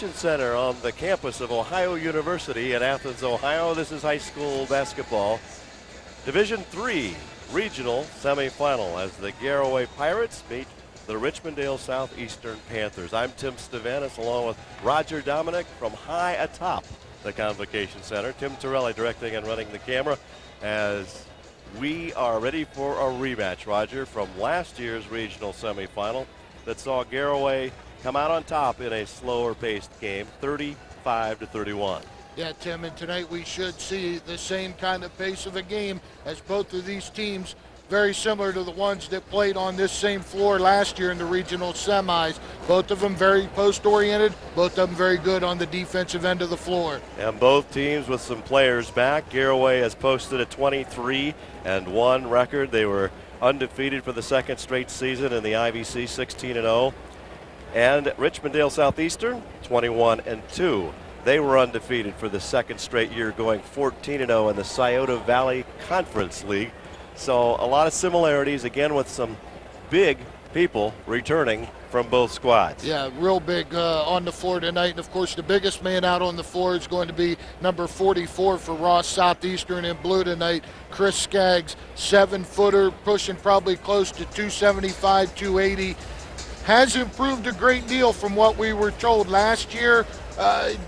Convocation Center on the campus of Ohio University in Athens, Ohio. This is high school basketball. Division III regional semifinal as the Garaway Pirates meet the Richmond Southeastern Panthers. I'm Tim Stavanis along with Roger Dominic from high atop the Convocation Center. Tim Torelli directing and running the camera as we are ready for a rematch, Roger, from last year's regional semifinal that saw Garaway come out on top in a slower paced game, 35-31. Yeah, Tim, and tonight we should see the same kind of pace of a game as both of these teams, very similar to the ones that played on this same floor last year in the regional semis. Both of them very post-oriented, both of them very good on the defensive end of the floor. And both teams with some players back. Garaway has posted a 23-1 record. They were undefeated for the second straight season in the IVC, 16-0. And Richmond Southeastern, 21-2. They were undefeated for the second straight year, going 14-0 in the Scioto Valley Conference League. So a lot of similarities, again, with some big people returning from both squads. Yeah, real big on the floor tonight. And, of course, the biggest man out on the floor is going to be number 44 for Ross Southeastern in blue tonight, Chris Skaggs, 7-footer, pushing probably close to 275, 280. Has improved a great deal from what we were told last year.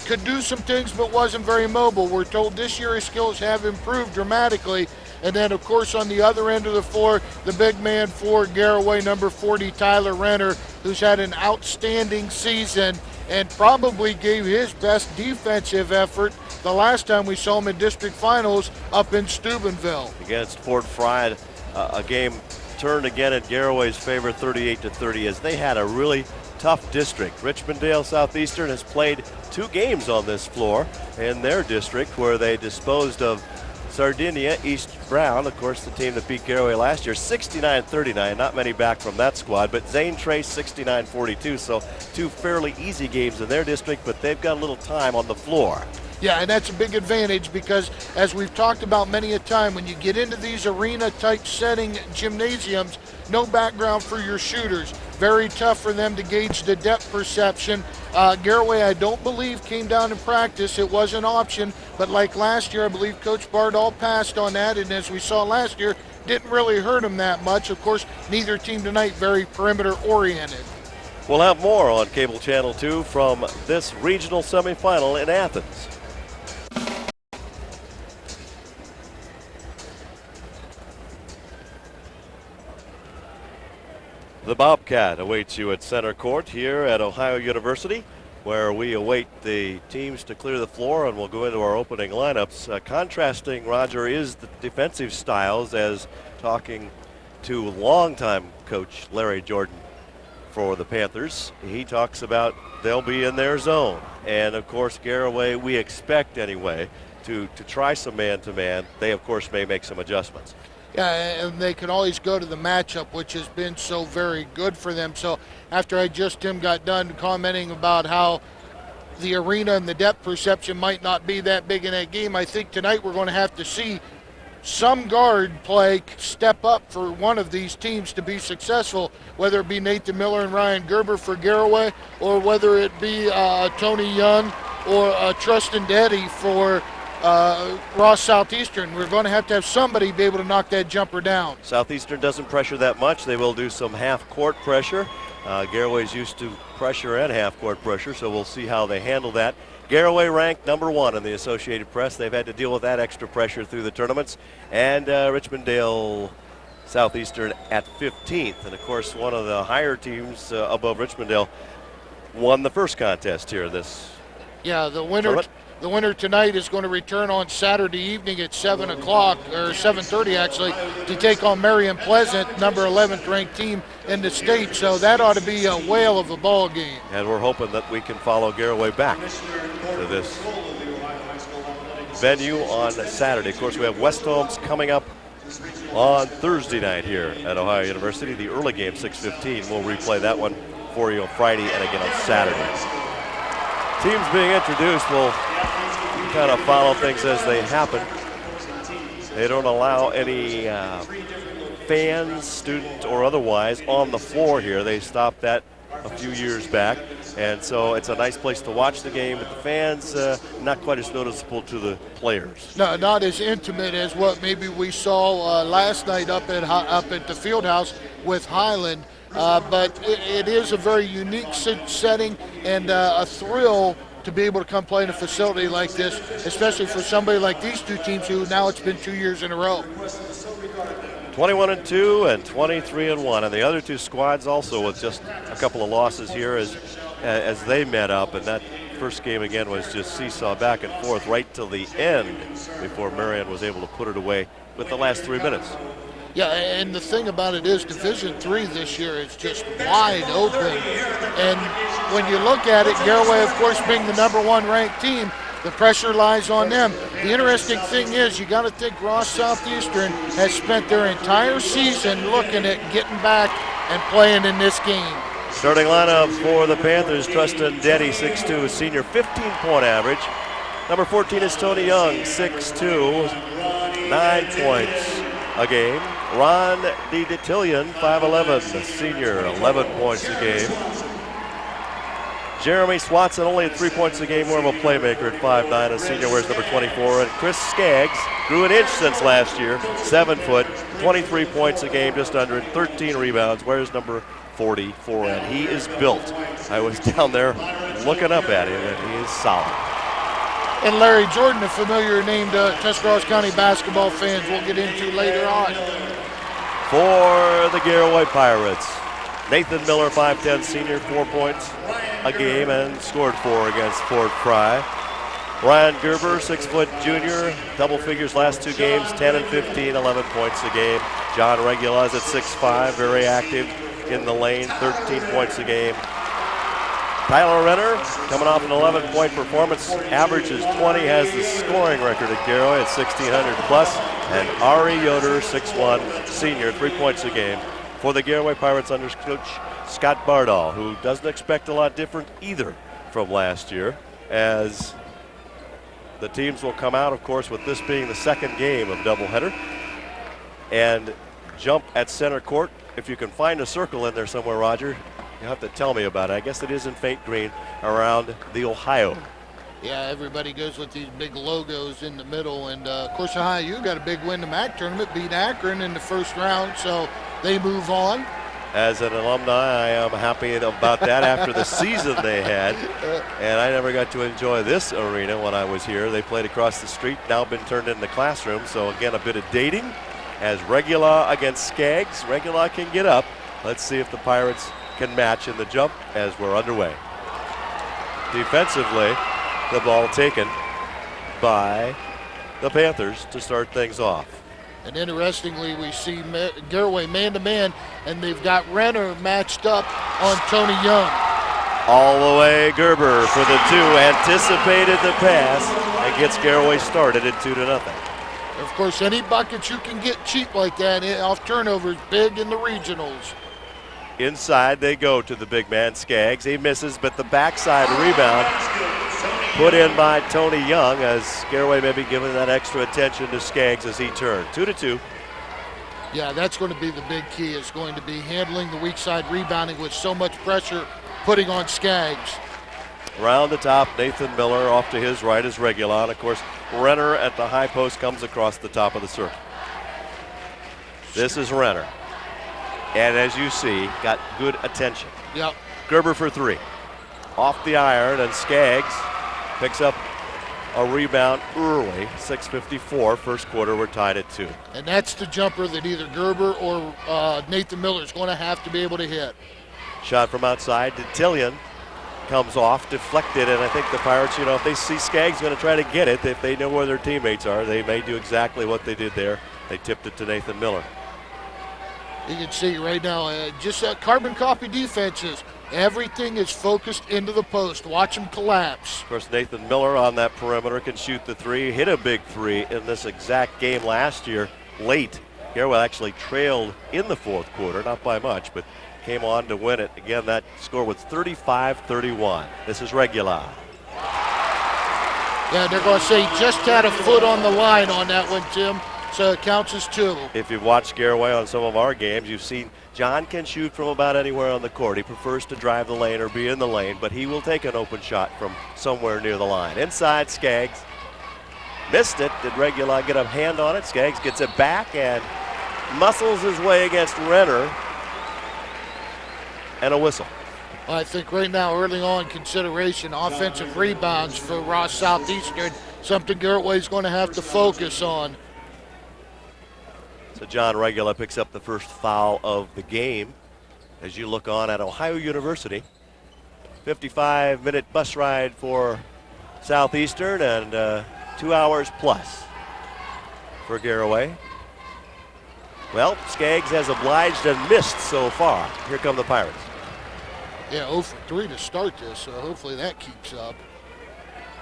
Could do some things but wasn't very mobile. We're told this year his skills have improved dramatically. And then, of course, on the other end of the floor, the big man for Garaway, number 40, Tyler Renner, who's had an outstanding season and probably gave his best defensive effort the last time we saw him in district finals up in Steubenville. Against Fort Fried, a game turned again in Garaway's favor, 38-30, as they had a really tough district. Richmond Southeastern has played 2 games on this floor in their district where they disposed of Sardinia East Brown, of course, the team that beat Garaway last year, 69-39. Not many back from that squad, but Zane Trace 69-42. So 2 fairly easy games in their district, but they've got a little time on the floor. Yeah, and that's a big advantage because, as we've talked about many a time, when you get into these arena-type setting gymnasiums, no background for your shooters. Very tough for them to gauge the depth perception. Garaway, I don't believe, came down in practice. It was an option, but like last year, I believe Coach Bardall passed on that, and as we saw last year, didn't really hurt him that much. Of course, neither team tonight very perimeter-oriented. We'll have more on Cable Channel 2 from this regional semifinal in Athens. The Bobcat awaits you at center court here at Ohio University, where we await the teams to clear the floor, and we'll go into our opening lineups. Contrasting, Roger, is the defensive styles, as talking to longtime coach Larry Jordan for the Panthers. He talks about they'll be in their zone. And, of course, Garaway, we expect anyway, to try some man-to-man. They, of course, may make some adjustments. Yeah, and they can always go to the matchup, which has been so very good for them. So after Tim got done commenting about how the arena and the depth perception might not be that big in that game, I think tonight we're going to have to see some guard play step up for one of these teams to be successful, whether it be Nathan Miller and Ryan Gerber for Garaway, or whether it be Tony Young or Trustin Deddy for Ross Southeastern. We're going to have somebody be able to knock that jumper down. Southeastern doesn't pressure that much. They will do some half-court pressure. Garaway's used to pressure and half-court pressure, so we'll see how they handle that. Garaway ranked number 1 in the Associated Press. They've had to deal with that extra pressure through the tournaments. And Richmond Southeastern at 15th. And, of course, one of the higher teams above Richmond won the first contest here this the winner. tournament. The winner tonight is going to return on Saturday evening at 7 o'clock, or 7:30 actually, to take on Marion Pleasant, number 11th ranked team in the state. So that ought to be a whale of a ball game. And we're hoping that we can follow Garaway back to this venue on Saturday. Of course, we have West Holmes coming up on Thursday night here at Ohio University. The early game, 6:15. We'll replay that one for you on Friday and again on Saturday. Teams being introduced will kind of follow things as they happen. They don't allow any fans, student or otherwise, on the floor here. They stopped that a few years back. And so it's a nice place to watch the game, but the fans, not quite as noticeable to the players. No, not as intimate as what maybe we saw last night up at the field house with Highland. But it is a very unique setting and a thrill to be able to come play in a facility like this, especially for somebody like these two teams who now it's been 2 years in a row. 21-2 and 23-1, and the other two squads also with just a couple of losses here as they met up, and that first game again was just seesaw back and forth right till the end before Marion was able to put it away with the last 3 minutes. Yeah, and the thing about it is Division III this year is just wide open. And when you look at it, Garaway, of course, being the #1 ranked team, the pressure lies on them. The interesting thing is you got to think Ross Southeastern has spent their entire season looking at getting back and playing in this game. Starting lineup for the Panthers, Trustin Denny, 6'2", senior, 15-point average. Number 14 is Tony Young, 6'2", 9 points a game. Ron DeTillion, 5'11", senior, 11 points a game. Jeremy Swatson, only at 3 points a game, more of a playmaker at 5'9", a senior, wears number 24. And Chris Skaggs grew an inch since last year, 7 foot, 23 points a game, just under it, 13 rebounds, wears number 44, and he is built. I was down there looking up at him, and he is solid. And Larry Jordan, a familiar name to Tuscarawas County basketball fans we'll get into later on. For the Garaway Pirates, Nathan Miller, 5'10", senior, 4 points a game and scored 4 against Fort Fry. Ryan Gerber, 6-foot junior, double figures last 2 games, 10 and 15, 11 points a game. John Regula is at 6'5", very active in the lane, 13 points a game. Tyler Renner, coming off an 11-point performance, averages 20, has the scoring record at Garaway at 1,600 plus. And Ari Yoder, 6'1", senior, 3 points a game for the Garaway Pirates under coach Scott Bardall, who doesn't expect a lot different either from last year, as the teams will come out, of course, with this being the second game of doubleheader, and jump at center court. If you can find a circle in there somewhere, Roger, you'll have to tell me about it. I guess it is in faint green around the Ohio. Yeah, everybody goes with these big logos in the middle. And, of course, Ohio got a big win the MAC tournament, beat Akron in the first round, so they move on. As an alumni, I am happy about that after the season they had. And I never got to enjoy this arena when I was here. They played across the street, now been turned into classrooms. So, again, a bit of dating as Regula against Skaggs. Regula can get up. Let's see if the Pirates can match in the jump as we're underway. Defensively, the ball taken by the Panthers to start things off. And interestingly, we see Garaway man-to-man, and they've got Renner matched up on Tony Young. All the way, Gerber for the 2, anticipated the pass, and gets Garaway started at 2-0. Of course, any buckets you can get cheap like that off turnovers, big in the regionals. Inside they go to the big man, Skaggs. He misses, but the backside rebound put in by Tony Young, as Garaway may be giving that extra attention to Skaggs as he turned. 2-2. Yeah, that's going to be the big key, is going to be handling the weak side rebounding with so much pressure putting on Skaggs. Around the top, Nathan Miller off to his right is Regulon. Of course, Renner at the high post comes across the top of the circle. This is Renner. And as you see, got good attention. Yep. Gerber for 3. Off the iron, and Skaggs picks up a rebound early. 6:54, first quarter, we're tied at 2. And that's the jumper that either Gerber or Nathan Miller is going to have to be able to hit. Shot from outside, DeTillion comes off, deflected, and I think the Pirates, if they see Skaggs going to try to get it, if they know where their teammates are, they may do exactly what they did there. They tipped it to Nathan Miller. You can see right now, just carbon copy defenses. Everything is focused into the post. Watch them collapse. Of course, Nathan Miller on that perimeter can shoot the 3, hit a big 3 in this exact game last year, late. Garaway actually trailed in the fourth quarter, not by much, but came on to win it. Again, that score was 35-31. This is Regula. Yeah, they're going to say just had a foot on the line on that one, Tim. so it counts as 2. If you've watched Garaway on some of our games, you've seen John can shoot from about anywhere on the court. He prefers to drive the lane or be in the lane, but he will take an open shot from somewhere near the line. Inside, Skaggs missed it. Did Regula get a hand on it? Skaggs gets it back and muscles his way against Renner. And a whistle. I think right now, early on consideration, offensive rebounds for Ross Southeastern, something Garaway's going to have to focus on. So John Regula picks up the first foul of the game as you look on at Ohio University. 55-minute bus ride for Southeastern and 2 hours plus for Garaway. Well, Skaggs has obliged and missed so far. Here come the Pirates. Yeah, 0 for 3 to start this, so hopefully that keeps up.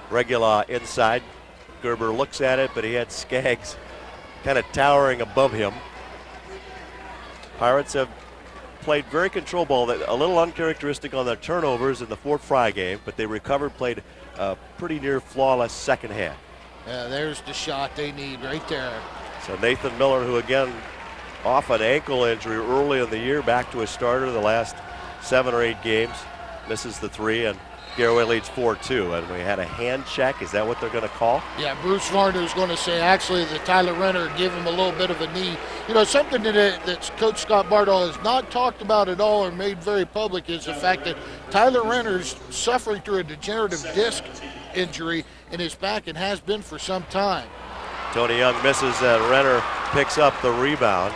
Regula inside. Gerber looks at it, but he had Skaggs kind of towering above him. Pirates have played very control ball, a little uncharacteristic on their turnovers in the Fort Fry game, but they recovered, played a pretty near flawless second half. Yeah, there's the shot they need right there. So Nathan Miller, who again off an ankle injury early in the year, back to a starter the last 7 or 8 games, misses the 3, and Garaway leads 4-2. And we had a hand check. Is that what they're going to call? Yeah, Bruce Varner's going to say actually that Tyler Renner gave him a little bit of a knee. You know, something that Coach Scott Bardahl has not talked about at all or made very public is the fact that Tyler Renner's suffering through a degenerative disc injury in his back and has been for some time. Tony Young misses and Renner picks up the rebound.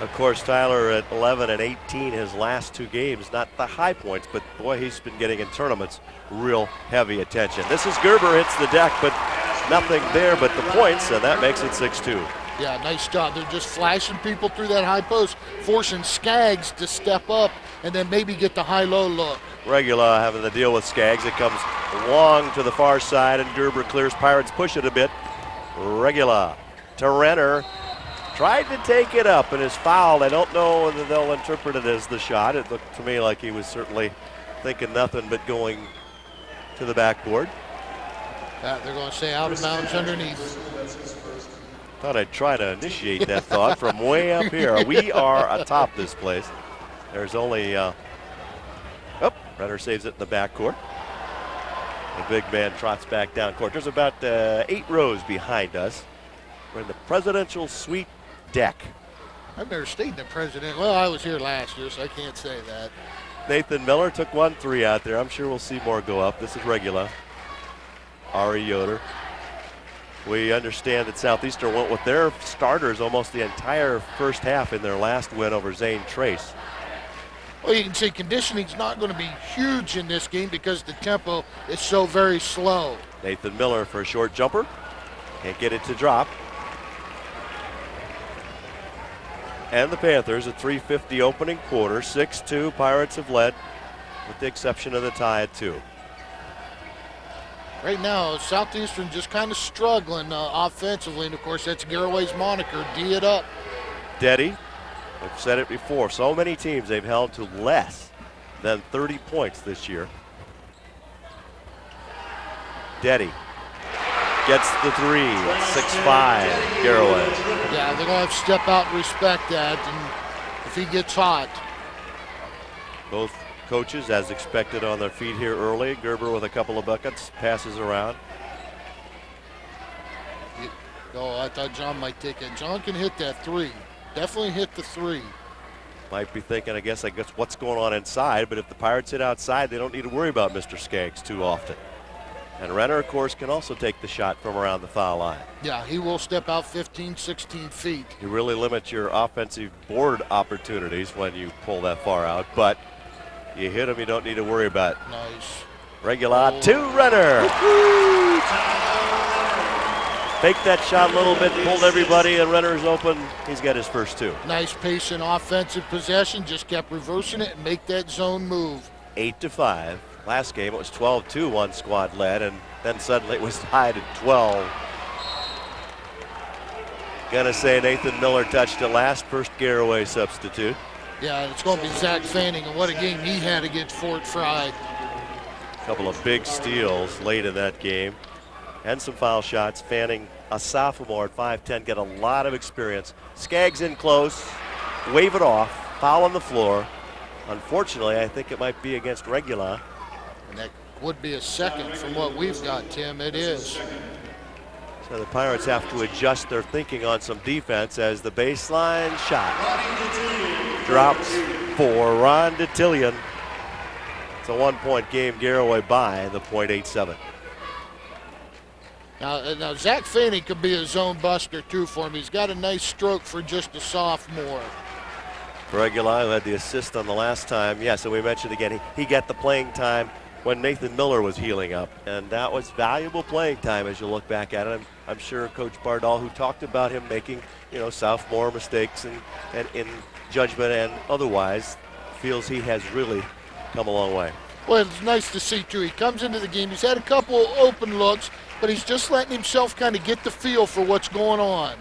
Of course, Tyler at 11 and 18 his last 2 games, not the high points, but boy, he's been getting in tournaments real heavy attention. This is Gerber hits the deck, but nothing there but the points, and that makes it 6-2. Yeah, nice job. They're just flashing people through that high post, forcing Skaggs to step up and then maybe get the high-low look. Regula having to deal with Skaggs. It comes long to the far side, and Gerber clears. Pirates push it a bit. Regula to Renner. Tried to take it up and is fouled. I don't know whether they'll interpret it as the shot. It looked to me like he was certainly thinking nothing but going to the backboard. They're going to say out of bounds underneath. Thought I'd try to initiate that thought from way up here. We are atop this place. There's only, Renner saves it in the backcourt. The big man trots back down court. There's about 8 rows behind us. We're in the presidential suite deck. I've never stayed in the president. Well, I was here last year, so I can't say that. Nathan Miller took 1 3 out there. I'm sure we'll see more go up. This is Regula. Ari Yoder. We understand that Southeastern went with their starters almost the entire first half in their last win over Zane Trace. Well, you can see conditioning's not going to be huge in this game because the tempo is so very slow. Nathan Miller for a short jumper. Can't get it to drop. And the Panthers at 3:50 opening quarter, 6-2. Pirates have led with the exception of the tie at 2. Right now, Southeastern just kind of struggling offensively, and of course that's Garaway's moniker, D it up. Deddy, I've said it before, so many teams they've held to less than 30 points this year. Deddy gets the 3, 6-5, Garaway. Yeah, they're going to have to step out and respect that, and if he gets hot. Both coaches, as expected, on their feet here early. Gerber with a couple of buckets, passes around. Oh, I thought John might take it. John can hit that 3. Definitely hit the 3. Might be thinking, I guess what's going on inside, but if the Pirates hit outside, they don't need to worry about Mr. Skaggs too often. And Renner, of course, can also take the shot from around the foul line. Yeah, he will step out 15, 16 feet. You really limit your offensive board opportunities when you pull that far out, but you hit him, you don't need to worry about it. Nice. Regula to Renner. Faked that shot a little bit, pulled everybody, and Renner's open. He's got his first 2. Nice pace and offensive possession, just kept reversing it and make that zone move. 8-5. Last game it was 12-2, one squad led, and then suddenly it was tied at 12. Gonna say Nathan Miller touched it last, first Garaway substitute. Yeah, it's going to be Zach Fanning, and what a game he had against Fort Fry. A couple of big steals late in that game. and some foul shots. Fanning, a sophomore at 5'10", get a lot of experience. Skaggs in close, wave it off, foul on the floor. Unfortunately, I think it might be against Regula. And that would be a second from what we've got, Tim. It is. So the Pirates have to adjust their thinking on some defense as the baseline shot drops for Ron DeTillion. It's a 1-point game, Garaway by the .87. Now Zach Fanning could be a zone buster too for him. He's got a nice stroke for just a sophomore. Regula, who had the assist on the last time. Yeah, so we mentioned again, he got the playing time when Nathan Miller was healing up, and that was valuable playing time as you look back at it. I'm sure Coach Bardal, who talked about him making, sophomore mistakes and in judgment and otherwise, feels he has really come a long way. Well, it's nice to see too. He comes into the game. He's had a couple open looks, but he's just letting himself kind of get the feel for what's going on.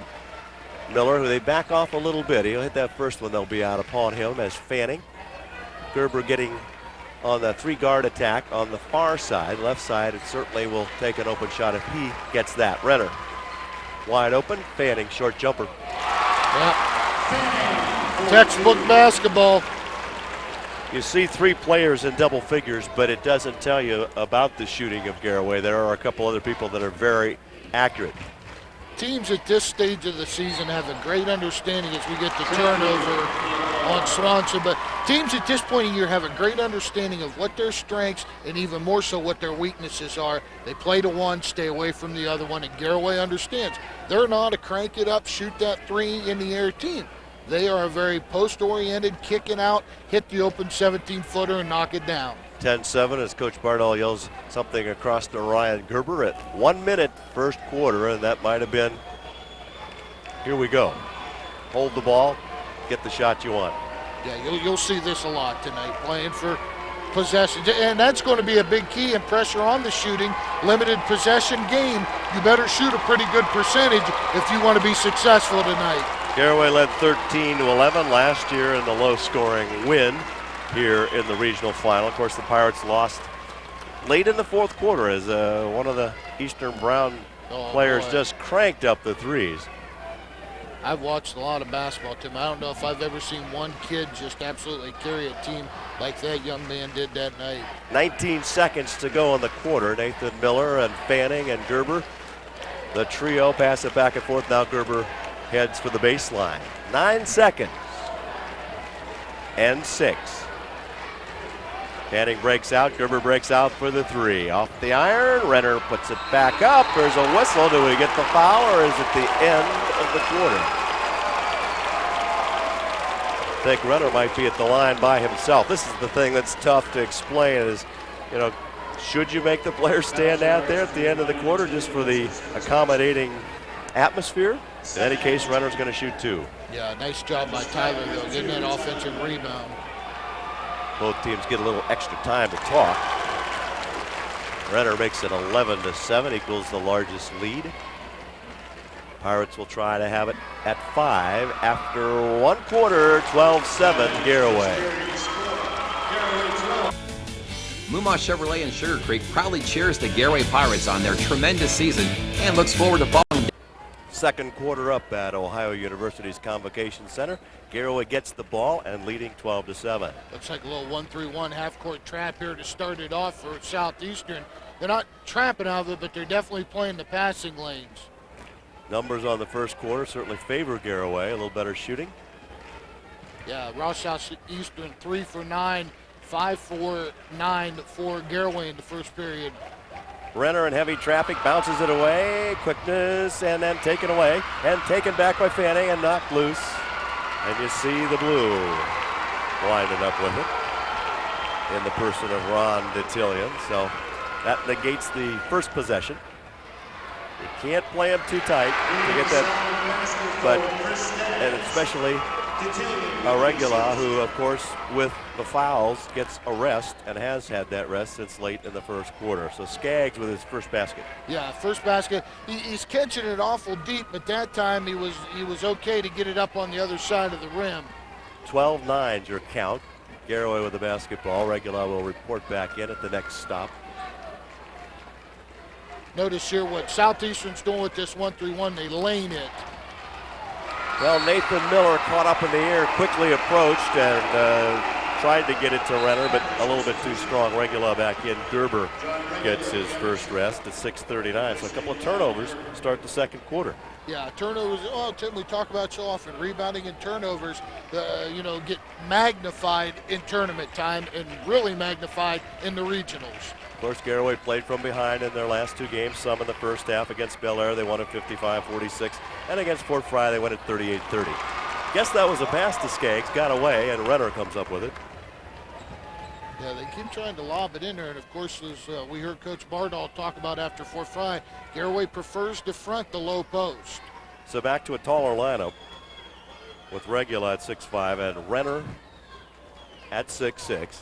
Miller, who they back off a little bit. He'll hit that first one. They'll be out upon him as Fanning. Gerber getting on the three-guard attack on the far side, left side, and certainly will take an open shot if he gets that. Renner wide open. Fanning, short jumper. Yep. Textbook basketball. You see three players in double figures, but it doesn't tell you about the shooting of Garaway. There are a couple other people that are very accurate. Teams at this stage of the season have a great understanding as we get the turnover on Swanson, but teams at this point in the year have a great understanding of what their strengths and even more so what their weaknesses are. They play to one, stay away from the other one, and Garaway understands they're not a crank it up, shoot that three in the air team. They are a very post-oriented, kicking out, hit the open 17-footer and knock it down. 10-7 as Coach Bardal yells something across to Ryan Gerber at 1 minute first quarter, and that might have been, here we go. Hold the ball, get the shot you want. Yeah, you'll see this a lot tonight, playing for possession. And that's going to be a big key and pressure on the shooting. Limited possession game. You better shoot a pretty good percentage if you want to be successful tonight. Garaway led 13-11 last year in the low-scoring win here in the regional final. Of course, the Pirates lost late in the fourth quarter as one of the Eastern Brown players just cranked up the threes. I've watched a lot of basketball, Tim. I don't know if I've ever seen one kid just absolutely carry a team like that young man did that night. 19 seconds to go in the quarter. Nathan Miller and Fanning and Gerber. The trio pass it back and forth. Now Gerber heads for the baseline. 9 seconds. And 6. Fanning breaks out. Gerber breaks out for the three. Off the iron. Renner puts it back up. There's a whistle. Do we get the foul, or is it the end of the quarter? I think Renner might be at the line by himself. This is the thing that's tough to explain is, should you make the players stand out there at the end of the quarter just for the accommodating atmosphere? In any case, Renner's going to shoot two. Yeah, nice job by Tyler, though, getting that offensive rebound. Both teams get a little extra time to talk. Renner makes it 11-7, equals the largest lead. Pirates will try to have it at 5 after 1 quarter, 12-7, Garaway. Moomaw Chevrolet in Sugar Creek proudly cheers the Garaway Pirates on their tremendous season and looks forward to following. Second quarter up at Ohio University's Convocation Center. Garaway gets the ball and leading 12-7. Looks like a little 1-3-1 half-court trap here to start it off for Southeastern. They're not trapping out of it, but they're definitely playing the passing lanes. Numbers on the first quarter certainly favor Garaway. A little better shooting. Yeah, Ross Southeastern 3 for 9, 5 for 9 for Garaway in the first period. Renner in heavy traffic bounces it away. Quickness and then taken away and taken back by Fanning and knocked loose. And you see the blue winding up with it in the person of Ron DeTillion. So that negates the first possession. You can't play him too tight to get that, and especially Regula, who, of course, with the fouls, gets a rest and has had that rest since late in the first quarter. So Skaggs with his first basket. Yeah, first basket. He's catching it awful deep, but that time he was okay to get it up on the other side of the rim. 12-9 your count. Garaway with the basketball. Regula will report back in at the next stop. Notice here what Southeastern's doing with this 1-3-1. They lane it. Well, Nathan Miller caught up in the air, quickly approached and tried to get it to Renner, but a little bit too strong. Regula back in. Gerber gets his first rest at 6:39. So a couple of turnovers start the second quarter. Yeah, turnovers. Oh, Tim, we talk about so often. Rebounding and turnovers, get magnified in tournament time and really magnified in the regionals. Of course, Garaway played from behind in their last two games, some in the first half. Against Bel Air, they won at 55-46, and against Fort Fry, they won at 38-30. Guess that was a pass to Skaggs, got away, and Renner comes up with it. Yeah, they keep trying to lob it in there, and of course, as we heard Coach Bardall talk about after Fort Fry, Garaway prefers to front the low post. So back to a taller lineup with Regula at 6'5" and Renner at 6'6".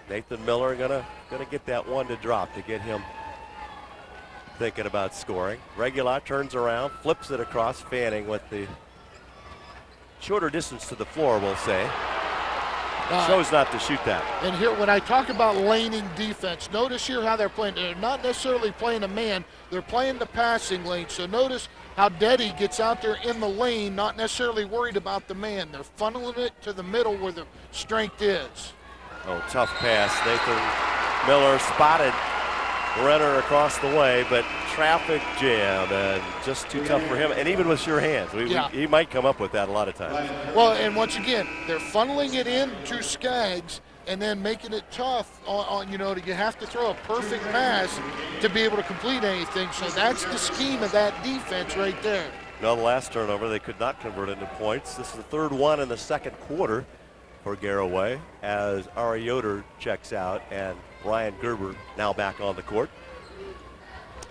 Nathan Miller gonna get that one to drop to get him thinking about scoring. Regula turns around, flips it across Fanning with the shorter distance to the floor, we'll say. Chose not to shoot that. And here, when I talk about laning defense, notice here how they're playing. They're not necessarily playing a man. They're playing the passing lane. So notice how Deddy gets out there in the lane, not necessarily worried about the man. They're funneling it to the middle where the strength is. Oh, tough pass. Nathan Miller spotted Renner across the way, but traffic jam and just too tough for him. And even with sure hands, he might come up with that a lot of times. Well, and once again, they're funneling it in to Skaggs and then making it tough you have to throw a perfect pass to be able to complete anything. So that's the scheme of that defense right there. No, the last turnover, they could not convert into points. This is the third one in the second quarter for Garaway as Ari Yoder checks out and Ryan Gerber now back on the court.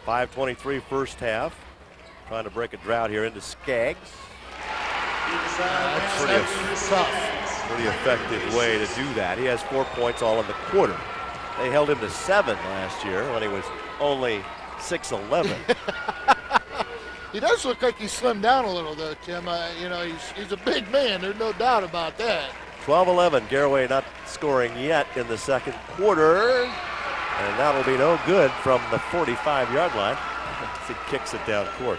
5:23 first half. Trying to break a drought here into Skaggs. That's tough. Pretty effective way to do that. He has 4 points all in the quarter. They held him to 7 last year when he was only 6'11". He does look like he slimmed down a little though, Tim. He's a big man. There's no doubt about that. 12-11, Garaway not scoring yet in the second quarter. And that'll be no good from the 45-yard line as he kicks it down court.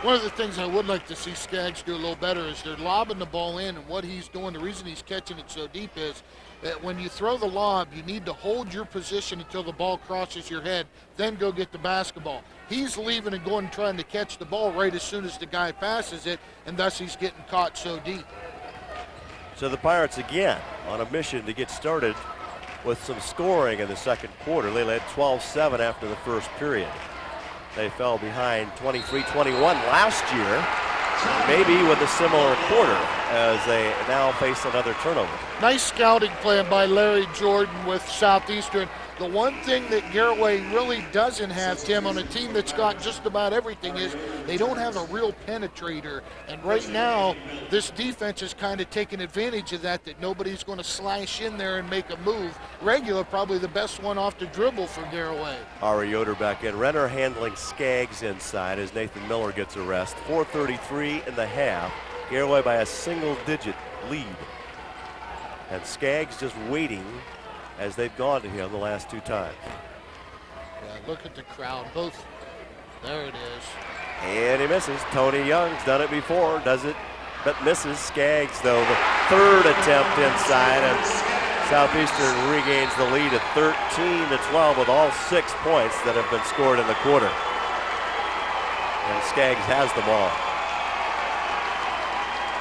One of the things I would like to see Skaggs do a little better is they're lobbing the ball in, and what he's doing, the reason he's catching it so deep is that when you throw the lob, you need to hold your position until the ball crosses your head, then go get the basketball. He's leaving and going and trying to catch the ball right as soon as the guy passes it, and thus he's getting caught so deep. So the Pirates again on a mission to get started with some scoring in the second quarter. They led 12-7 after the first period. They fell behind 23-21 last year, maybe with a similar quarter as they now face another turnover. Nice scouting plan by Larry Jordan with Southeastern. The one thing that Garaway really doesn't have, Tim, on a team that's got just about everything is they don't have a real penetrator. And right now, this defense is kind of taking advantage of that nobody's going to slash in there and make a move. Regula probably the best one off the dribble for Garaway. Ari Yoder back in. Renner handling Skaggs inside as Nathan Miller gets a rest. 4:33 in the half. Garaway by a single-digit lead. And Skaggs just waiting as they've gone to him the last two times. Yeah, look at the crowd. Both. There it is. And he misses. Tony Young's done it before, does it, but misses. Skaggs, though, the third attempt inside, and Southeastern regains the lead at 13-12 with all 6 points that have been scored in the quarter. And Skaggs has the ball.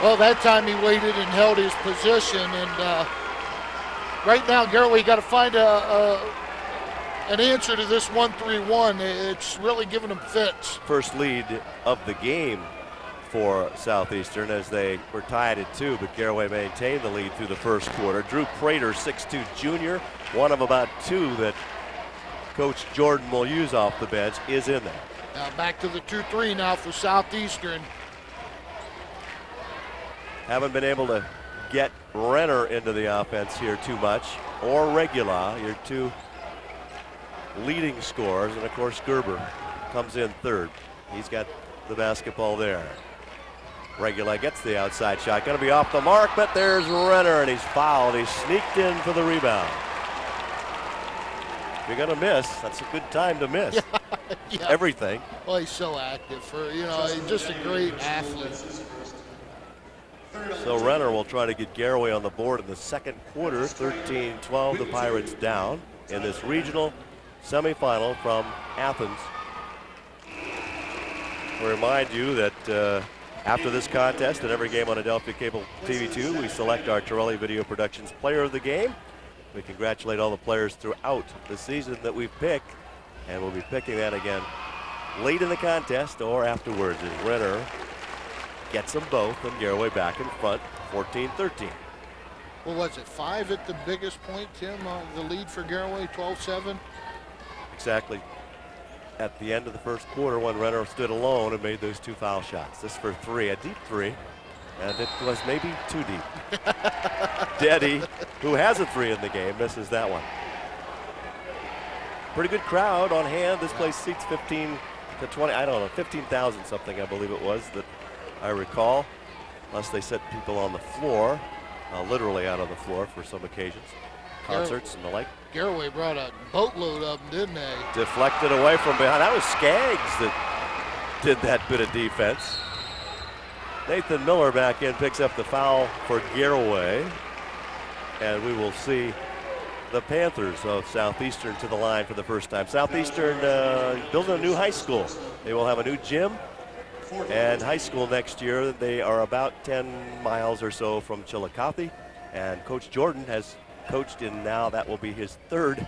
Well, that time he waited and held his position, and right now, Garaway got to find an answer to this 1-3-1. It's really giving them fits. First lead of the game for Southeastern as they were tied at 2, but Garaway maintained the lead through the first quarter. Drew Prater, 6'2 junior, one of about 2 that Coach Jordan will use off the bench, is in there. Now back to the 2-3 now for Southeastern. Haven't been able to get Renner into the offense here too much, or Regula, your 2 leading scorers, and of course Gerber comes in third. He's got the basketball there. Regula gets the outside shot, going to be off the mark, but there's Renner, and he's fouled. He sneaked in for the rebound. If you're going to miss, that's a good time to miss. Yeah. Everything. Well, he's so active he's just a great athlete. So Renner will try to get Garaway on the board in the second quarter. 13-12, the Pirates down in this regional semifinal from Athens. I remind you that after this contest and every game on Adelphia Cable TV2, we select our Torelli Video Productions Player of the Game. We congratulate all the players throughout the season that we've picked, and we'll be picking that again late in the contest or afterwards as Renner gets them both and Garaway back in front, 14-13. What was it, 5 at the biggest point, Tim, the lead for Garaway, 12-7? Exactly. At the end of the first quarter when Renner stood alone and made those 2 foul shots. This for 3, a deep 3, and it was maybe too deep. Deddy, who has a 3 in the game, misses that one. Pretty good crowd on hand. This place seats 15 to 20, I don't know, 15,000 something I believe it was that I recall, unless they set people on the floor, literally out on the floor for some occasions, concerts and the like. Garaway brought a boatload of them, didn't they? Deflected away from behind. That was Skaggs that did that bit of defense. Nathan Miller back in, picks up the foul for Garaway. And we will see the Panthers of Southeastern to the line for the first time. Southeastern building a new high school. They will have a new gym and high school next year. They are about 10 miles or so from Chillicothe. And Coach Jordan has coached in now, that will be his 3rd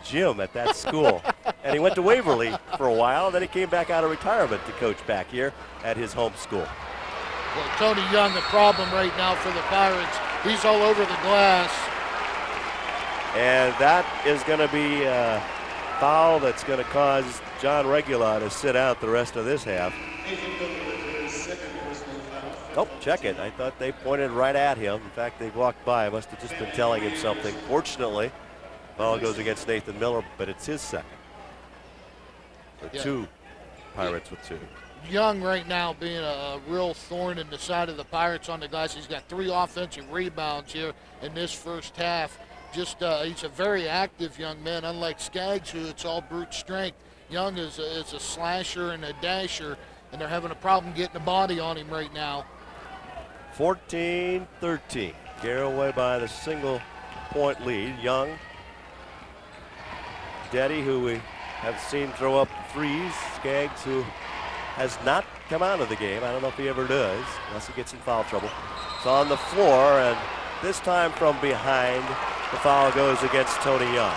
gym at that school. And he went to Waverly for a while, then he came back out of retirement to coach back here at his home school. Well, Tony Young, the problem right now for the Pirates. He's all over the glass. And that is going to be a foul that's going to cause John Regula to sit out the rest of this half. Oh, check it. I thought they pointed right at him. In fact, they walked by. Must have just been telling him something. Fortunately, ball goes against Nathan Miller, but it's his second. So 2 Pirates with 2. Young right now being a real thorn in the side of the Pirates on the glass. He's got 3 offensive rebounds here in this first half. Just he's a very active young man, unlike Skaggs, who it's all brute strength. Young is a slasher and a dasher, and they're having a problem getting the body on him right now. 14-13. Garaway by the single-point lead. Young, Deddy, who we have seen throw up threes. Skaggs, who has not come out of the game. I don't know if he ever does, unless he gets in foul trouble. It's on the floor, and this time from behind, the foul goes against Tony Young.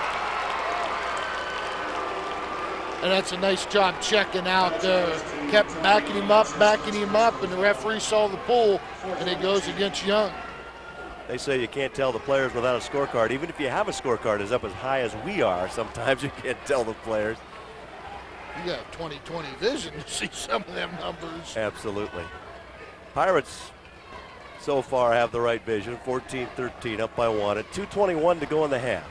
And that's a nice job checking out there. Kept backing him up, and the referee saw the pull, and it goes against Young. They say you can't tell the players without a scorecard. Even if you have a scorecard as up as high as we are, sometimes you can't tell the players. You got 20/20 vision to see some of them numbers. Absolutely. Pirates so far have the right vision. 14-13, up by 1 at 2:21 to go in the half.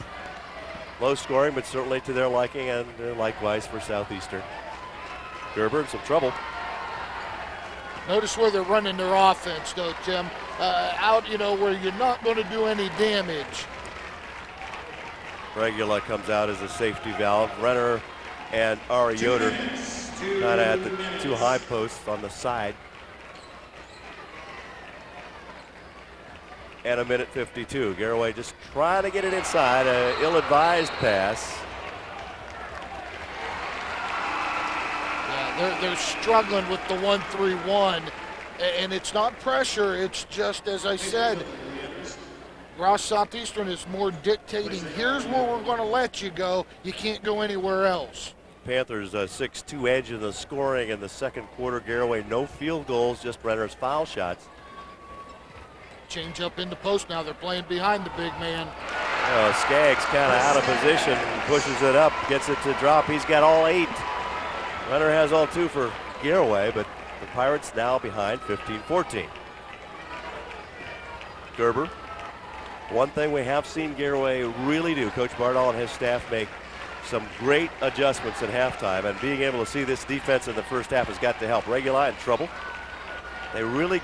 Low scoring, but certainly to their liking, and likewise for Southeastern. Gerber in some trouble. Notice where they're running their offense, though, Tim. Out, where you're not going to do any damage. Regula comes out as a safety valve. Renner and Ari Yoder kind of at the 2 high posts on the side. And a minute 52. Garaway just trying to get it inside. An ill-advised pass. Yeah, they're struggling with the 1-3-1. And it's not pressure. It's just, as I said, Ross Southeastern is more dictating. Here's where we're going to let you go. You can't go anywhere else. Panthers 6-2 edge in the scoring in the second quarter. Garaway no field goals, just Renner's foul shots. Change up in the post now. They're playing behind the big man. Skaggs kind of out of position, pushes it up, gets it to drop. He's got all 8. Renner has all 2 for Garaway, but the Pirates now behind 15-14. Gerber. One thing we have seen Garaway really do, Coach Bardall and his staff make some great adjustments at halftime, and being able to see this defense in the first half has got to help. Regula in trouble. They really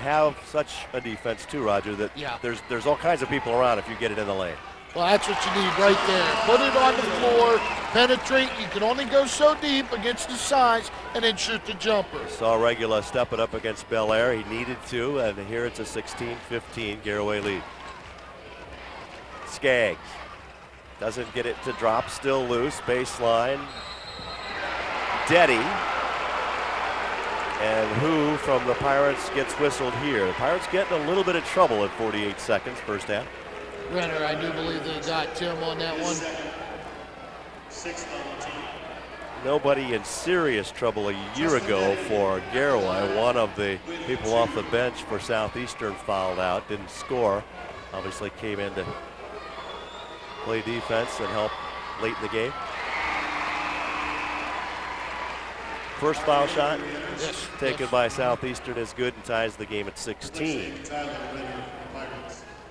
have such a defense too, Roger, that there's all kinds of people around if you get it in the lane. Well, that's what you need right there. Put it on the floor, penetrate. You can only go so deep against the size, and then shoot the jumper. Saw Regula step it up against Bel Air. He needed to, and here it's a 16-15 Garaway lead. Skaggs doesn't get it to drop, still loose, baseline. Deddy. And who from the Pirates gets whistled here? The Pirates getting a little bit of trouble at 48 seconds, first half. Renner, I do believe they got Tim on that one. Nobody in serious trouble a year ago for Garaway. One of the people off the bench for Southeastern fouled out, didn't score. Obviously came in to play defense and help late in the game. First foul shot, yes, taken by Southeastern is good and ties the game at 16.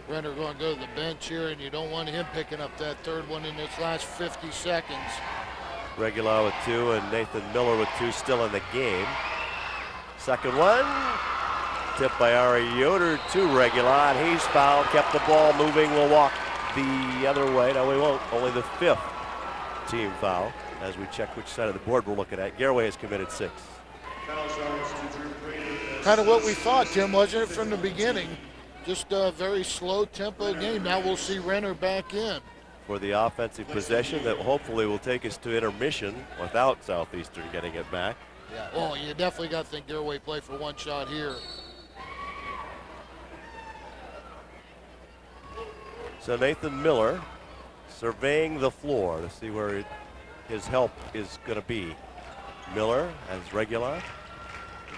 Renner going to go to the bench here, and you don't want him picking up that third one in this last 50 seconds. Regula with 2 and Nathan Miller with 2 still in the game. Second one, tipped by Ari Yoder to Regula, and he's fouled, kept the ball moving, will walk the other way. No, we won't, only the 5th team foul. As we check which side of the board we're looking at, Garaway has committed 6. Kind of what we thought, Tim, wasn't it, from the beginning? Just a very slow tempo game. Now we'll see Renner back in. For the offensive possession that hopefully will take us to intermission without Southeastern getting it back. Yeah. Oh, you definitely got to think Garaway play for one shot here. So Nathan Miller surveying the floor to see where his help is going to be. Miller as Regula.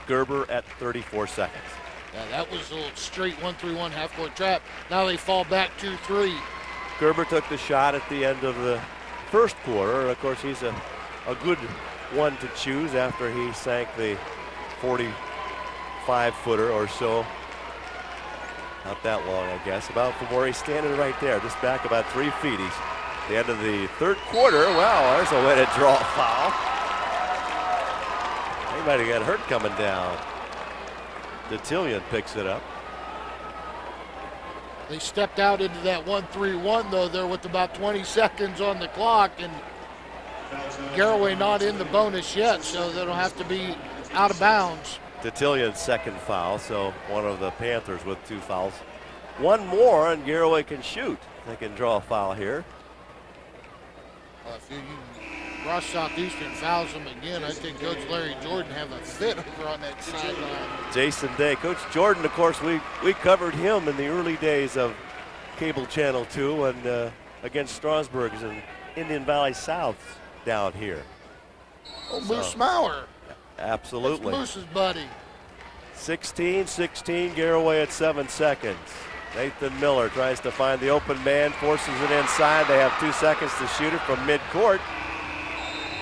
Gerber at 34 seconds. Yeah, that was a little straight 1-3-1 half-court trap. Now they fall back 2-3. Gerber took the shot at the end of the first quarter. Of course, he's a good one to choose after he sank the 45-footer or so. Not that long, I guess. About from where he's standing right there, just back about 3 feet. He's at the end of the third quarter. Wow, there's a way to draw a foul. He might have got hurt coming down. Detillion picks it up. They stepped out into that 1-3-1 though there with about 20 seconds on the clock, and Garaway not in the bonus yet, so they'll have to be out of bounds. Detillion's second foul, so one of the Panthers with 2 fouls. One more and Garaway can shoot. They can draw a foul here. If Ross Southeastern fouls him again, I think Coach Larry Jordan have a fit over on that sideline. Jason Day. Coach Jordan, of course, we covered him in the early days of Cable Channel 2 and against Strasburg's and Indian Valley South down here. Oh, Moose Maurer. Absolutely. That's Moose's buddy. 16-16, Garaway at 7 seconds. Nathan Miller tries to find the open man, forces it inside. They have 2 seconds to shoot it from midcourt.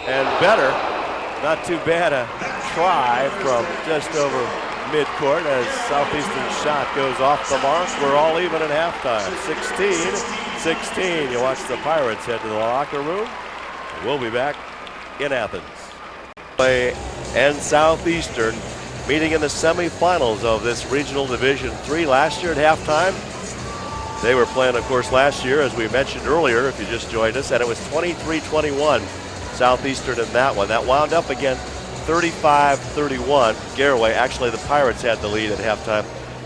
And better, not too bad a try from just over midcourt as Southeastern's shot goes off the mark. We're all even at halftime. 16-16. You watch the Pirates head to the locker room. We'll be back in Athens. And Southeastern meeting in the semifinals of this Regional Division III. Last year at halftime, they were playing, of course, last year, as we mentioned earlier, if you just joined us, and it was 23-21 Southeastern in that one. That wound up again 35-31. Garaway, actually the Pirates had the lead at halftime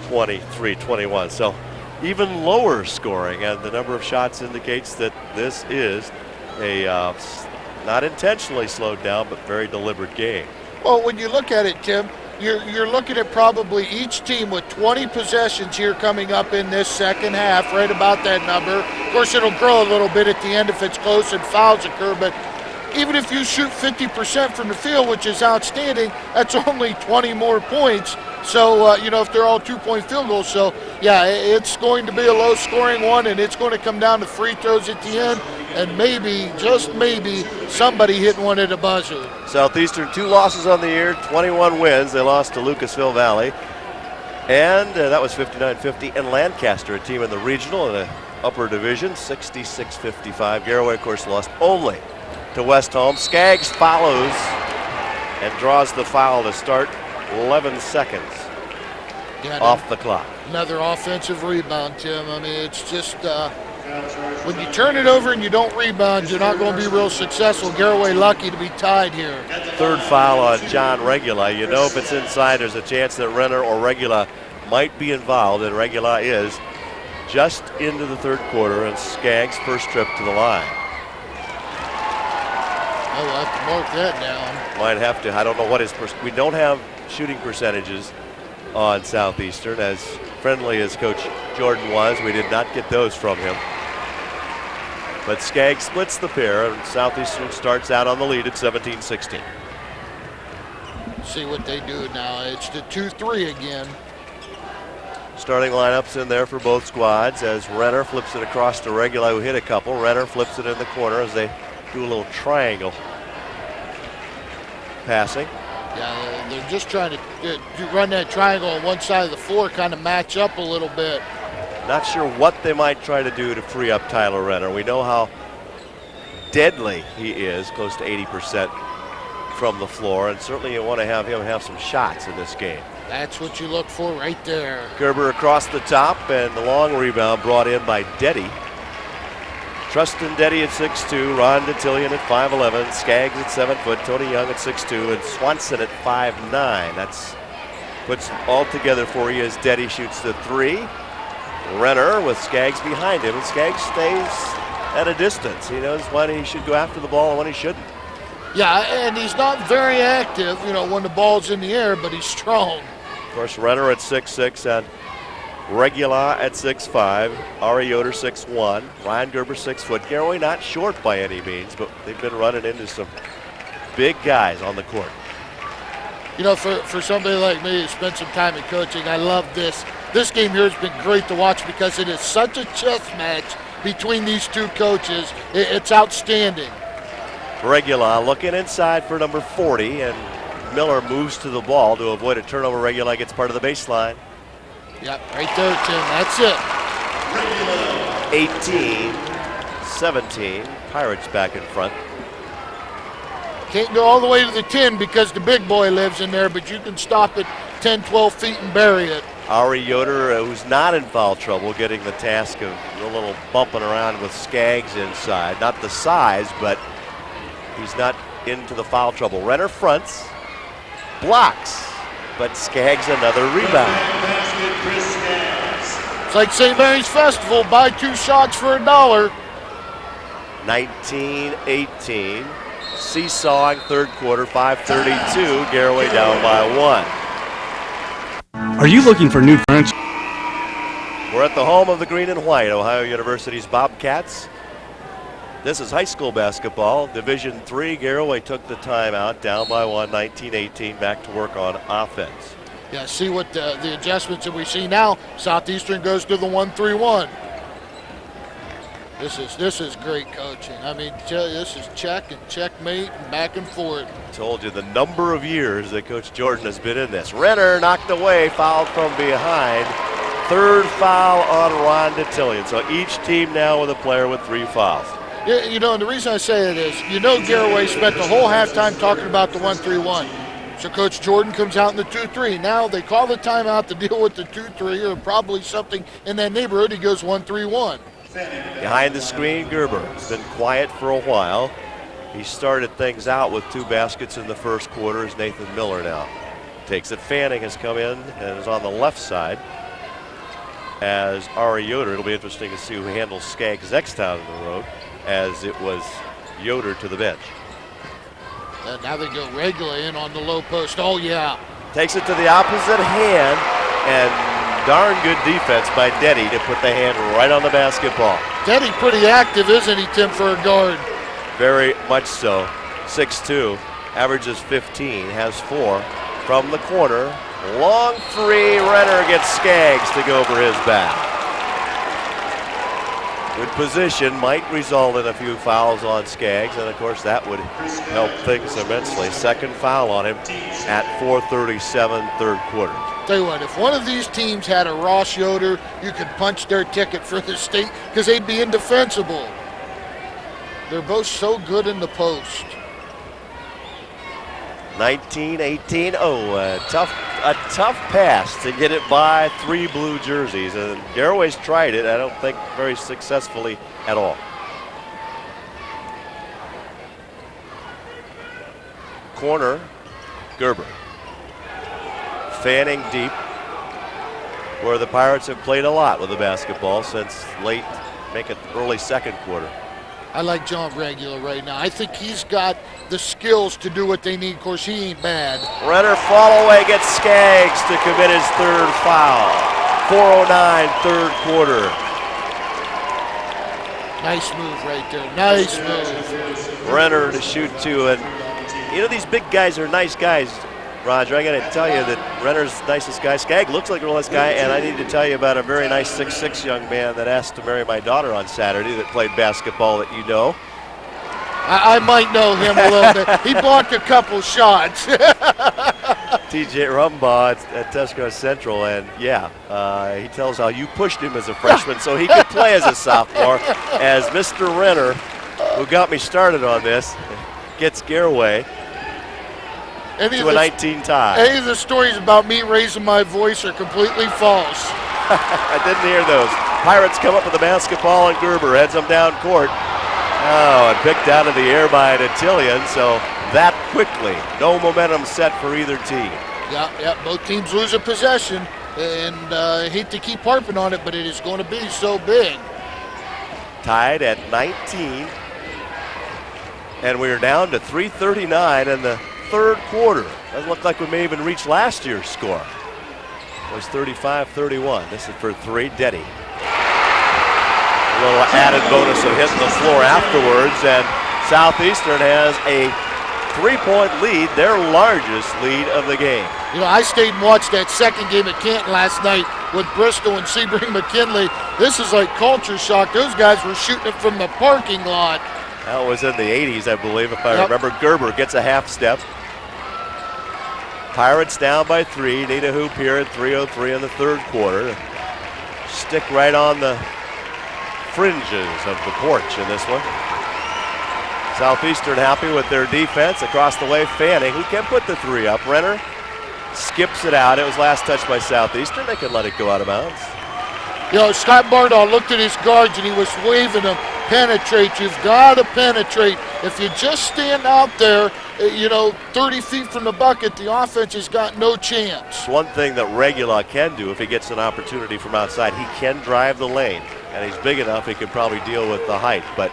23-21. So even lower scoring, and the number of shots indicates that this is a not intentionally slowed down, but very deliberate game. Well, when you look at it, Tim, you're looking at probably each team with 20 possessions here coming up in this second half, right about that number. Of course, it'll grow a little bit at the end if it's close and fouls occur, but even if you shoot 50% from the field, which is outstanding, that's only 20 more points. So, if they're all 2-point field goals. So, yeah, it's going to be a low-scoring one, and it's going to come down to free throws at the end, and maybe, just maybe, somebody hitting one at a buzzer. Southeastern 2 losses on the year, 21 wins. They lost to Lucasville Valley, and that was 59-50. And Lancaster, a team in the regional in the upper division, 66-55. Garaway, of course, lost only to West Home. Skaggs follows and draws the foul to start. 11 seconds off the clock. Another offensive rebound, Tim. I mean, it's just When you turn it over and you don't rebound, you're not going to be real successful. Garaway lucky to be tied here. Third foul on John Regula. You know if it's inside, there's a chance that Renner or Regula might be involved, and Regula is just into the third quarter, and Skaggs' first trip to the line. I will have to mark that down. Might have to. I don't know what his we don't have shooting percentages on Southeastern. As friendly as Coach Jordan was, we did not get those from him. But Skaggs splits the pair, and Southeastern starts out on the lead at 17-16. See what they do now. It's the 2-3 again. Starting lineups in there for both squads as Renner flips it across to Regula, who hit a couple. Renner flips it in the corner as they do a little triangle passing. Yeah, they're just trying to run that triangle on one side of the floor, kind of match up a little bit. Not sure what they might try to do to free up Tyler Renner. We know how deadly he is, close to 80% from the floor, and certainly you want to have him have some shots in this game. That's what you look for right there. Gerber across the top, and the long rebound brought in by Deddy. Trustin Deddy at 6'2", Ron Detillion at 5'11", Skaggs at 7 foot, Tony Young at 6'2", and Swanson at 5'9". That's puts all together for you as Deddy shoots the three. Renner with Skaggs behind him, and Skaggs stays at a distance. He knows when he should go after the ball and when he shouldn't. Yeah, and he's not very active, when the ball's in the air, but he's strong. Of course, Renner at 6'6", and Regula at 6'5", Ari Yoder 6'1", Ryan Gerber 6 foot. Garaway not short by any means, but they've been running into some big guys on the court. For somebody like me who spent some time in coaching, I love this. This game here has been great to watch because it is such a chess match between these two coaches. It's outstanding. Regula looking inside for number 40, and Miller moves to the ball to avoid a turnover. Regula gets part of the baseline. Yep, right there, Tim. That's it. 18-17. Pirates back in front. Can't go all the way to the 10 because the big boy lives in there, but you can stop it 10, 12 feet and bury it. Ari Yoder, who's not in foul trouble, getting the task of a little bumping around with Skaggs inside. Not the size, but he's not into the foul trouble. Renner fronts, blocks, but Skaggs another rebound. It's like St. Mary's Festival, buy 2 shots for $1. 19-18, seesawing third quarter, 5:32, Garaway down by 1. Are you looking for new furniture? We're at the home of the green and white, Ohio University's Bobcats. This is high school basketball, Division III. Garaway took the timeout, down by 1, 19-18, back to work on offense. Yeah, see what the adjustments that we see now. Southeastern goes to the 1-3-1. This is great coaching. I mean, this is check and checkmate and back and forth. Told you the number of years that Coach Jordan has been in this. Renner knocked away, fouled from behind. Third foul on Ron Detillion. So each team now with a player with 3 fouls. Yeah, and the reason I say it is, Garaway spent the whole halftime talking about the 1-3-1. So Coach Jordan comes out in the 2-3. Now they call the timeout to deal with the 2-3 or probably something in that neighborhood. He goes 1-3-1. Behind the screen, Gerber has been quiet for a while. He started things out with 2 baskets in the first quarter as Nathan Miller now takes it. Fanning has come in and is on the left side as Ari Yoder. It'll be interesting to see who handles Skaggs next time on the road, as it was Yoder to the bench. And now they go Regula in on the low post. Oh, yeah. Takes it to the opposite hand, and darn good defense by Deddy to put the hand right on the basketball. Deddy pretty active, isn't he, Tim, for a guard? Very much so. 6'2", averages 15, has 4 from the corner. Long 3, Renner gets Skaggs to go for his back. Good position, might result in a few fouls on Skaggs, and of course that would help things immensely. Second foul on him at 4:37 third quarter. Tell you what, if one of these teams had a Ross Yoder, you could punch their ticket for the state because they'd be indefensible. They're both so good in the post. 19-18. Oh, tough a tough pass to get it by 3 blue jerseys, and Garaway's tried it, I don't think very successfully at all. Corner, Gerber. Fanning deep, where the Pirates have played a lot with the basketball since late, make it early second quarter. I like John Regula right now. I think he's got the skills to do what they need. Of course, he ain't bad. Renner fall away, gets Skaggs to commit his 3rd foul. 4:09 3rd quarter. Nice move right there. Nice move. Renner to shoot 2, and you know these big guys are nice guys, Roger. I got to tell you that Renner's the nicest guy. Skaggs looks like a real nice guy, and I need to tell you about a very nice 6'6" young man that asked to marry my daughter on Saturday that played basketball that you know. I might know him a little bit. He blocked a couple shots. TJ Rumbaugh at Tesco Central, and yeah, he tells how you pushed him as a freshman so he could play as a sophomore, as Mr. Renner, who got me started on this, gets Garaway to a 19 tie. Any of the stories about me raising my voice are completely false. I didn't hear those. Pirates come up with the basketball, and Gerber heads them down court. Oh, and picked out of the air by an Italian, so that quickly. No momentum set for either team. Yeah, both teams lose a possession, and I hate to keep harping on it, but it is going to be so big. Tied at 19, and we're down to 3:39 in the 3rd quarter. Doesn't look like we may even reach last year's score. It was 35-31. This is for 3, Denny. A little added bonus of hitting the floor afterwards, and Southeastern has a 3-point lead, their largest lead of the game. You know, I stayed and watched that second game at Canton last night with Bristol and Sebring McKinley. This is like culture shock. Those guys were shooting it from the parking lot. That was in the 80s, I believe, if I remember. Gerber gets a half step. Pirates down by 3. Need a hoop here at 3:03 in the 3rd quarter. Stick right on the fringes of the porch in this one. Southeastern happy with their defense. Across the way, Fanning, who can put the 3 up. Renner skips it out. It was last touched by Southeastern. They can let it go out of bounds. You know, Scott Bardahl looked at his guards and he was waving them, penetrate. You've got to penetrate. If you just stand out there, 30 feet from the bucket, the offense has got no chance. One thing that Regula can do if he gets an opportunity from outside, he can drive the lane. And he's big enough, he could probably deal with the height. But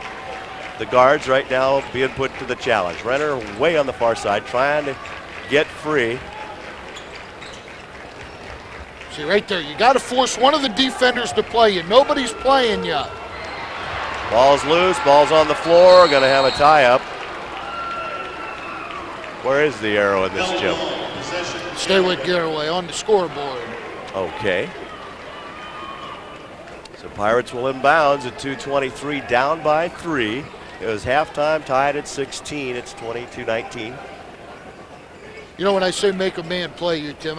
the guards right now being put to the challenge. Renner way on the far side, trying to get free. See, right there, you got to force one of the defenders to play you. Nobody's playing you. Ball's loose, ball's on the floor, going to have a tie-up. Where is the arrow in this, Jim? Stay with Garaway on the scoreboard. Okay. So Pirates will inbounds at 2:23, down by 3. It was halftime, tied at 16. It's 22-19. You know, when I say make a man play you, Tim,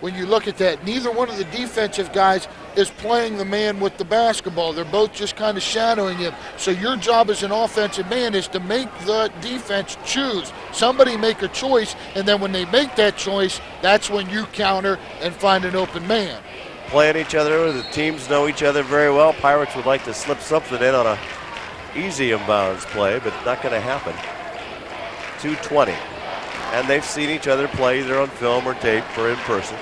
when you look at that, neither one of the defensive guys is playing the man with the basketball. They're both just kind of shadowing him. So your job as an offensive man is to make the defense choose. Somebody make a choice, and then when they make that choice, that's when you counter and find an open man. Playing each other, the teams know each other very well. Pirates would like to slip something in on a easy inbounds play, but not going to happen. 2:20. And they've seen each other play either on film or tape or in person.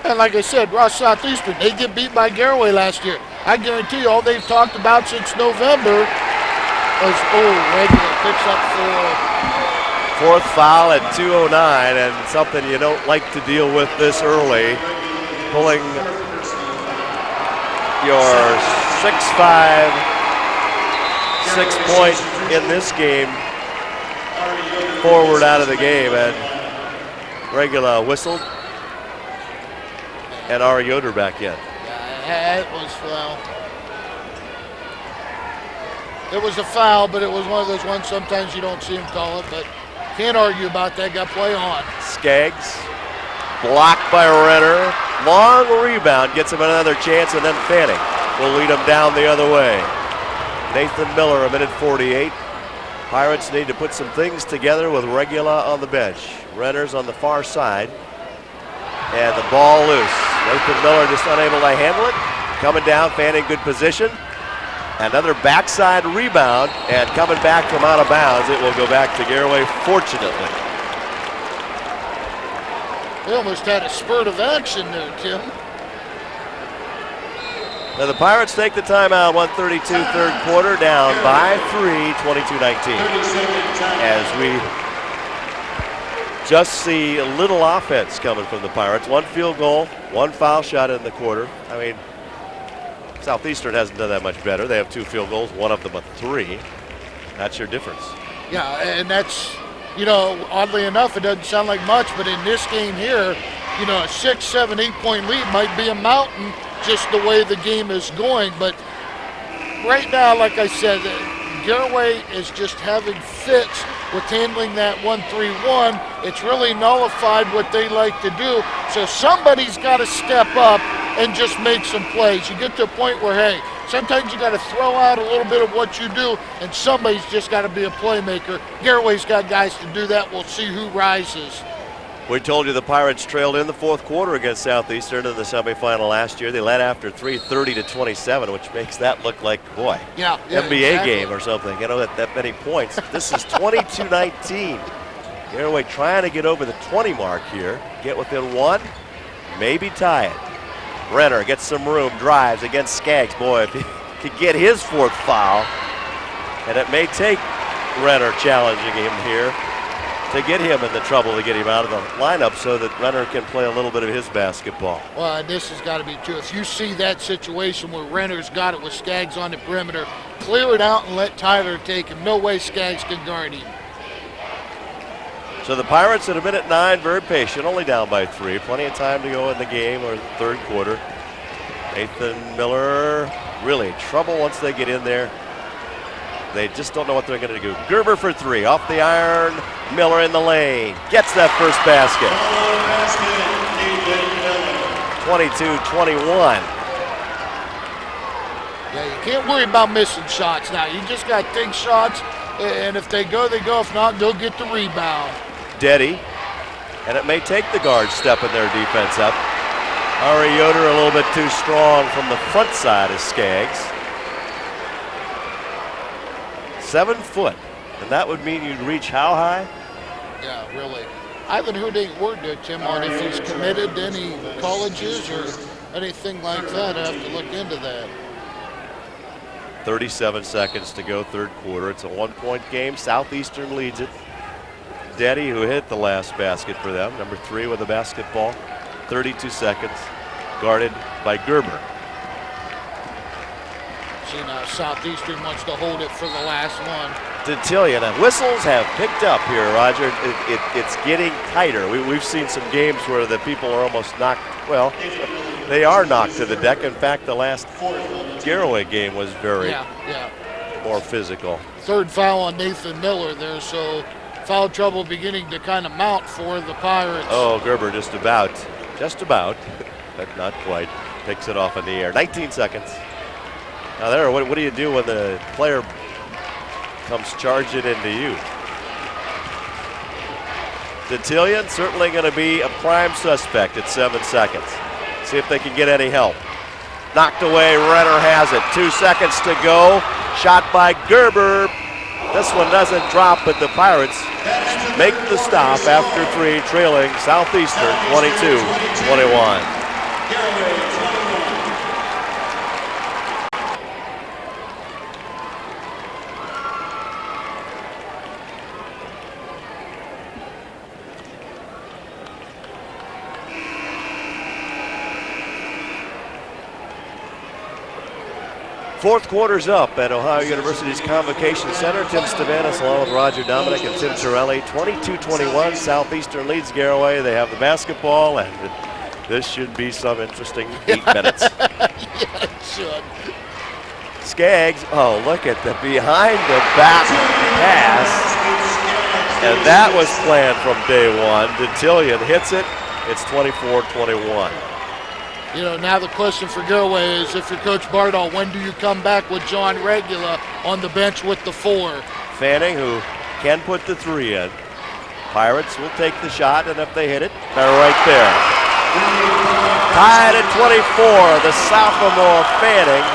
And like I said, Ross Southeastern, they get beat by Garaway last year. I guarantee you all they've talked about since November was, Regula picks up 4. 4th foul at 2:09, and something you don't like to deal with this early. Pulling your 6'5", 6-point in this game forward out of the game, and Regula whistled, and Ari Yoder back in. Yeah, it was a foul, but it was one of those ones sometimes you don't see him call it, but can't argue about that. Got play on. Skaggs blocked by Renner. Long rebound gets him another chance, and then Fanning will lead him down the other way. Nathan Miller, a minute 48. Pirates need to put some things together with Regula on the bench. Renner's on the far side. And the ball loose. Nathan Miller just unable to handle it. Coming down, Fanning good position. Another backside rebound, and coming back from out of bounds, it will go back to Garaway, fortunately. They almost had a spurt of action there, Tim. Now the Pirates take the timeout, 1:32 third quarter, down by 3, 22-19. As we just see a little offense coming from the Pirates. One field goal, one foul shot in the quarter. I mean, Southeastern hasn't done that much better. They have 2 field goals, one of them a 3. That's your difference. Yeah, and that's, you know, oddly enough, it doesn't sound like much, but in this game here, you know, a 6, 7, 8 point lead might be a mountain just the way the game is going. But right now, like I said, Garaway is just having fits with handling that 1-3-1. It's really nullified what they like to do. So somebody's got to step up and just make some plays. You get to a point where, hey, sometimes you got to throw out a little bit of what you do, and somebody's just got to be a playmaker. Garaway's got guys to do that. We'll see who rises. We told you the Pirates trailed in the fourth quarter against Southeastern in the semifinal last year. They led after 3, 30-27, which makes that look like, boy, yeah, NBA exactly. game or something. You know, that many points. This is 22-19. Garaway trying to get over the 20 mark here. Get within 1, maybe tie it. Renner gets some room, drives against Skaggs. Boy, if he could get his 4th foul, and it may take Renner challenging him here to get him in the trouble, to get him out of the lineup so that Renner can play a little bit of his basketball. Well, and this has got to be too. If you see that situation where Renner's got it with Skaggs on the perimeter, clear it out and let Tyler take him. No way Skaggs can guard him. So the Pirates at 1:09, very patient, only down by 3. Plenty of time to go in the game or the third quarter. Nathan Miller, really trouble once they get in there. They just don't know what they're going to do. Gerber for 3, off the iron. Miller in the lane, gets that first basket. 22-21. Yeah, you can't worry about missing shots now. You just got to take shots, and if they go, they go. If not, they'll get the rebound. Deddy, and it may take the guards stepping their defense up. Ari Yoder a little bit too strong from the front side of Skaggs. 7 foot, and that would mean you'd reach how high? Yeah, really. I haven't heard any word there, Tim, on if he's committed to any colleges or anything like that. I have to look into that. 37 seconds to go, third quarter. It's a 1-point game. Southeastern leads it. Deddy, who hit the last basket for them, number 3 with the basketball. 32 seconds, guarded by Gerber. See now, Southeastern wants to hold it for the last one. D'Antillion, and whistles have picked up here, Roger. It's getting tighter. We've seen some games where the people are almost knocked, well, they are knocked to the deck. In fact, the last Garaway game was very more physical. 3rd foul on Nathan Miller there, so foul trouble beginning to kind of mount for the Pirates. Oh, Gerber just about, but not quite. Takes it off in the air. 19 seconds. Now there, what do you do when the player comes charging into you? D'Antillion certainly going to be a prime suspect at 7 seconds. See if they can get any help. Knocked away, Renner has it. 2 seconds to go. Shot by Gerber. This one doesn't drop, but the Pirates make the stop after 3, trailing Southeastern 22-21. Fourth quarter's up at Ohio University's Convocation Center. Tim Stavanis along with Roger Dominic and Tim Torelli. 22-21, Southeastern leads Garaway. They have the basketball, and this should be some interesting 8 minutes. Yeah, it should. Skaggs, oh, look at the behind-the-back pass. And that was planned from day 1. D'Antillion hits it. It's 24-21. You know, now the question for Garaway is, if you're Coach Bardall, when do you come back with John Regula on the bench with the 4? Fanning, who can put the 3 in. Pirates will take the shot, and if they hit it, they're right there. Tied at 24, the sophomore Fanning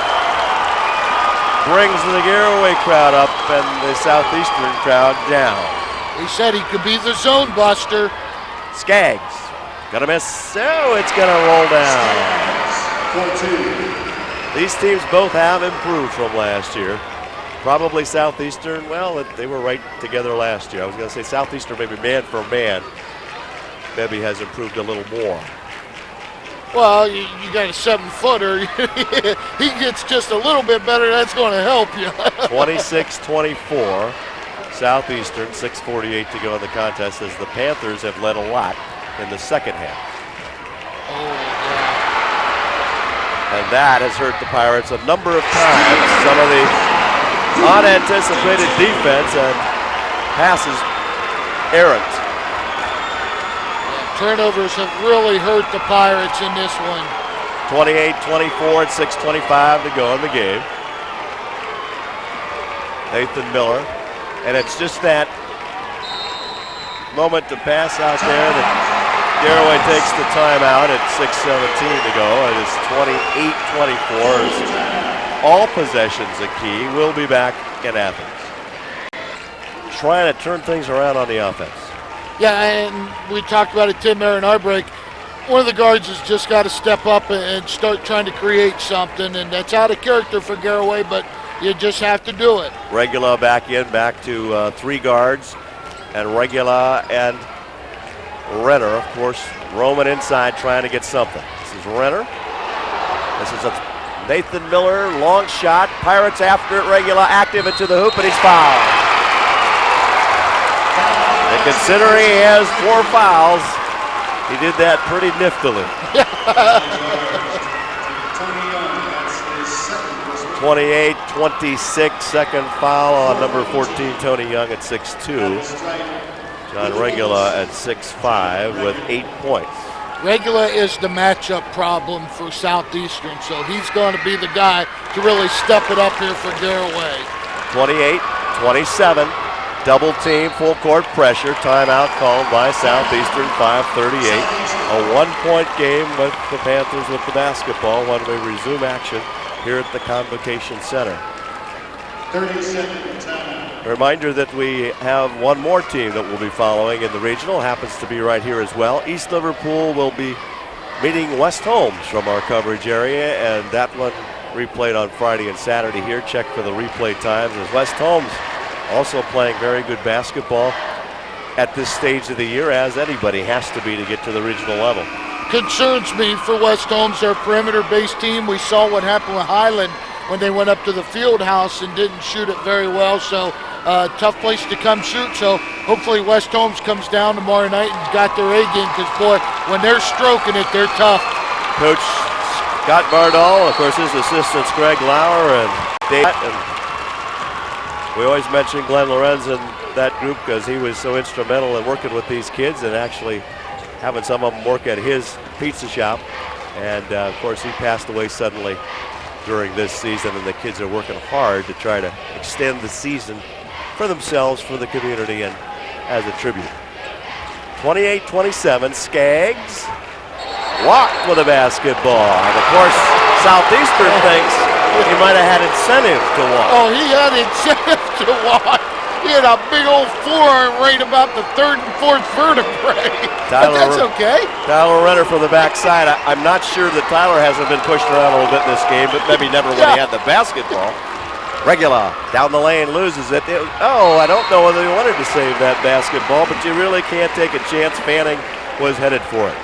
brings the Garaway crowd up and the Southeastern crowd down. He said he could be the zone buster. Skaggs gonna miss, so it's gonna roll down. These teams both have improved from last year. Probably Southeastern, well, they were right together last year. I was gonna say Southeastern maybe man for man, maybe has improved a little more. Well, you got a 7-footer. He gets just a little bit better, that's gonna help you. 26-24, Southeastern, 6:48 to go in the contest as the Panthers have led a lot in the second half. And that has hurt the Pirates a number of times. Some of the unanticipated defense and passes errant. Turnovers have really hurt the Pirates in this one. 28-24 at 6:25 to go in the game. Nathan Miller. And it's just that moment to pass out there that Garaway takes the timeout at 6:17 to go. It is 28-24. All possessions a key. We'll be back in Athens. Trying to turn things around on the offense. Yeah, and we talked about it, Tim, there in our break. One of the guards has just got to step up and start trying to create something, and that's out of character for Garaway, but you just have to do it. Regula back to 3 guards, and Regula and Renner, of course, roaming inside trying to get something. This is Renner. This is a Nathan Miller, long shot. Pirates after it, Regula active into the hoop, and he's fouled. And considering he has 4 fouls, he did that pretty niftily. 28-26, second foul on number 14, Tony Young at 6'2". John Regula at 6'5" with 8 points. Regula is the matchup problem for Southeastern, so he's going to be the guy to really step it up here for Garaway. 28-27, double team, full court pressure, timeout called by Southeastern, 5:38. A 1-point game with the Panthers with the basketball when we resume action here at the Convocation Center. 30-second time. A reminder that we have one more team that we'll be following in the regional, happens to be right here as well. East Liverpool will be meeting West Holmes from our coverage area, and that one replayed on Friday and Saturday here. Check for the replay times as West Holmes also playing very good basketball at this stage of the year, as anybody has to be to get to the regional level. Concerns me for West Holmes, their perimeter-based team. We saw what happened with Highland when they went up to the field house and didn't shoot it very well, so tough place to come shoot. So hopefully West Holmes comes down tomorrow night and got their A game, because boy, when they're stroking it, they're tough. Coach Scott Bardall, of course, his assistants Greg Lauer and Dave, and we always mention Glenn Lorenz in that group because he was so instrumental in working with these kids and actually having some of them work at his pizza shop. And of course, he passed away suddenly during this season, and the kids are working hard to try to extend the season for themselves, for the community, and as a tribute. 28-27, Skaggs walked with a basketball. And of course, Southeastern thinks he might have had incentive to walk. Oh, he had incentive to walk. He had a big old forearm right about the 3rd and 4th vertebrae. But that's okay. Tyler Renner from the backside. I'm not sure that Tyler hasn't been pushed around a little bit in this game, but maybe never when he had the basketball. Regula down the lane, loses it. I don't know whether he wanted to save that basketball, but you really can't take a chance. Fanning was headed for it.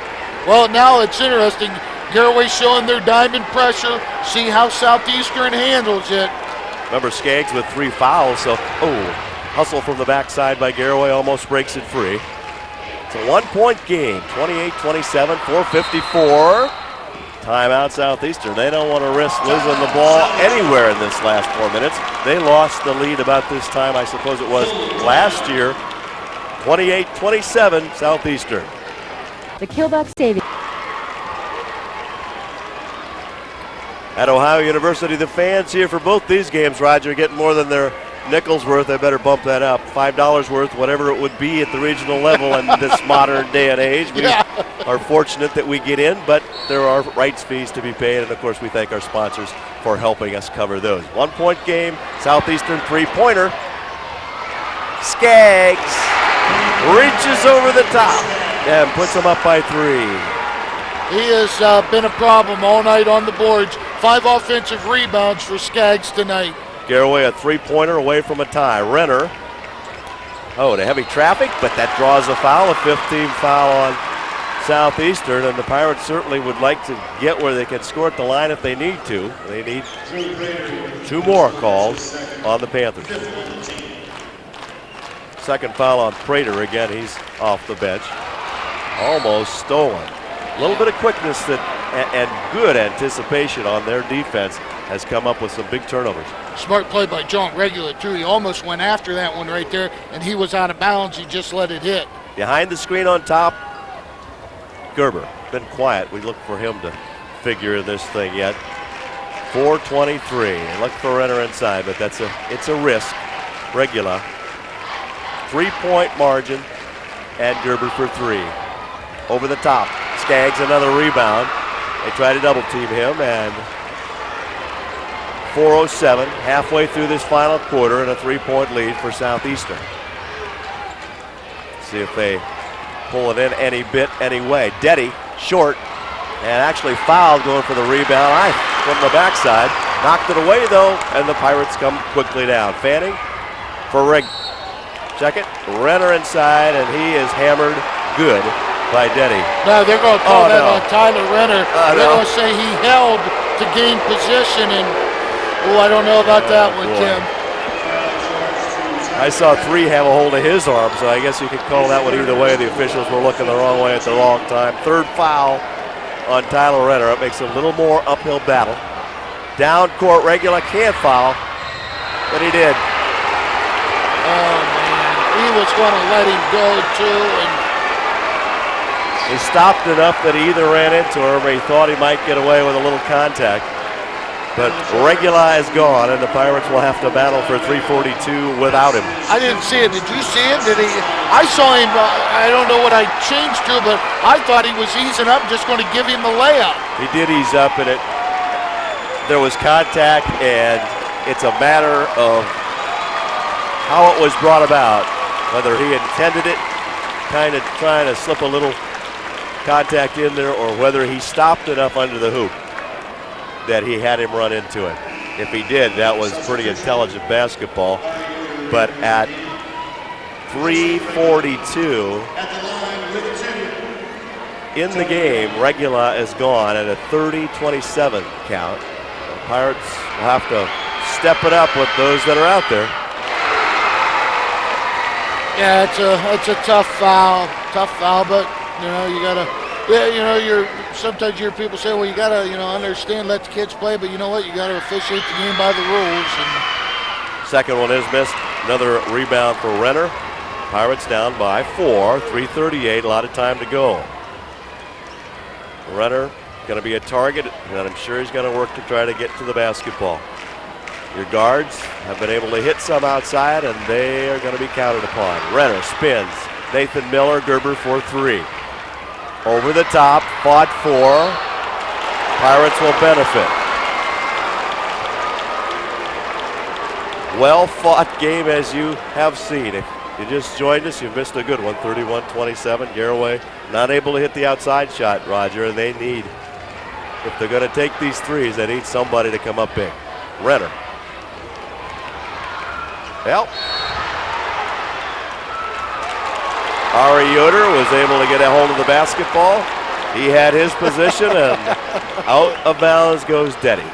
Well, now it's interesting. Garaway showing their diamond pressure. See how Southeastern handles it. Remember, Skaggs with 3 fouls, so hustle from the backside by Garaway almost breaks it free. It's a 1-point game, 28-27, 4:54. Timeout Southeastern. They don't want to risk losing the ball anywhere in this last 4 minutes. They lost the lead about this time, I suppose it was last year. 28-27, Southeastern. The Killbuck Stadium. At Ohio University, the fans here for both these games, Roger, getting more than their nickels worth, I better bump that up. $5 worth, whatever it would be at the regional level in this modern day and age. We are fortunate that we get in, but there are rights fees to be paid, and of course we thank our sponsors for helping us cover those. 1 point game, Southeastern three-pointer. Skaggs reaches over the top and puts them up by 3. He has been a problem all night on the boards. 5 offensive rebounds for Skaggs tonight. Garaway a three-pointer away from a tie. Renner, the heavy traffic, but that draws a foul, a 15 foul on Southeastern, and the Pirates certainly would like to get where they can score at the line if they need to. They need 2 more calls on the Panthers. Second foul on Prater. Again, he's off the bench. Almost stolen. A little bit of quickness and good anticipation on their defense has come up with some big turnovers. Smart play by John Regula, too. He almost went after that one right there, and he was out of bounds. He just let it hit. Behind the screen on top, Gerber. Been quiet. We look for him to figure this thing yet. 4:23. Look for Renner inside, but it's a risk. Regula. 3-point margin, and Gerber for 3. Over the top. Skaggs another rebound. They try to double team him, and 4:07, halfway through this final quarter, and a 3-point lead for Southeastern. See if they pull it in any bit, anyway. Deddy, short, and actually fouled going for the rebound. From the backside. Knocked it away, though, and the Pirates come quickly down. Fanning for Check it. Renner inside, and he is hammered good by Deddy. No, they're going to call that on Tyler Renner. They're going to say he held to gain position, and I don't know about that one, Tim. I saw 3 have a hold of his arm, so I guess you could call that one either way. The officials were looking the wrong way at the wrong time. Third foul on Tyler Renner. It makes a little more uphill battle. Down court, Regula can't foul, but he did. Oh, man. He was going to let him go, too. And he stopped enough that he either ran into him or he thought he might get away with a little contact. But Regula is gone, and the Pirates will have to battle for 342 without him. I didn't see it. Did you see it? I saw him. I don't know what I changed to, but I thought he was easing up, just going to give him the layup. He did ease up, and there was contact, and it's a matter of how it was brought about, whether he intended it, kind of trying to slip a little contact in there, or whether he stopped enough under the hoop that he had him run into it. If he did, that was pretty intelligent basketball. But at 3:42 in the game, Regula is gone at a 30-27 count. The Pirates will have to step it up with those that are out there. Yeah, it's a tough foul, but you gotta. Sometimes you hear people say, well, you gotta, understand, let the kids play, but you know what? You gotta officiate the game by the rules. And second one is missed. Another rebound for Renner. Pirates down by 4, 3:38, a lot of time to go. Renner going to be a target, and I'm sure he's going to work to try to get to the basketball. Your guards have been able to hit some outside, and they are going to be counted upon. Renner spins. Nathan Miller, Gerber for 3. Over the top, fought for. Pirates will benefit. Well fought game as you have seen. If you just joined us, you missed a good one, 31-27. Garaway not able to hit the outside shot, Roger, and they need, if they're going to take these threes, they need somebody to come up big. Renner. Well, Ari Yoder was able to get a hold of the basketball. He had his position, and out of bounds goes Deddy.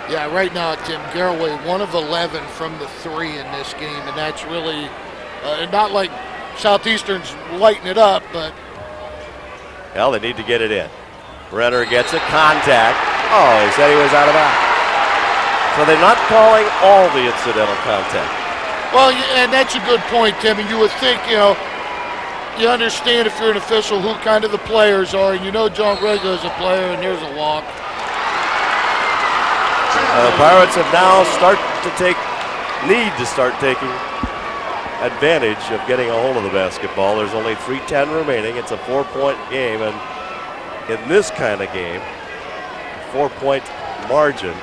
Yeah, right now, Tim, Garaway 1 of 11 from the 3 in this game, and that's really not like Southeastern's lighting it up, but. Well, they need to get it in. Renner gets a contact. Oh, he said he was out of bounds. So they're not calling all the incidental contact. Well, and that's a good point, Tim. And you would think, you understand if you're an official who kind of the players are. And John Regula is a player, and there's a walk. The Pirates have now started to take need to start taking advantage of getting a hold of the basketball. There's only 3:10 remaining. It's a 4-point game, and in this kind of game, 4-point margin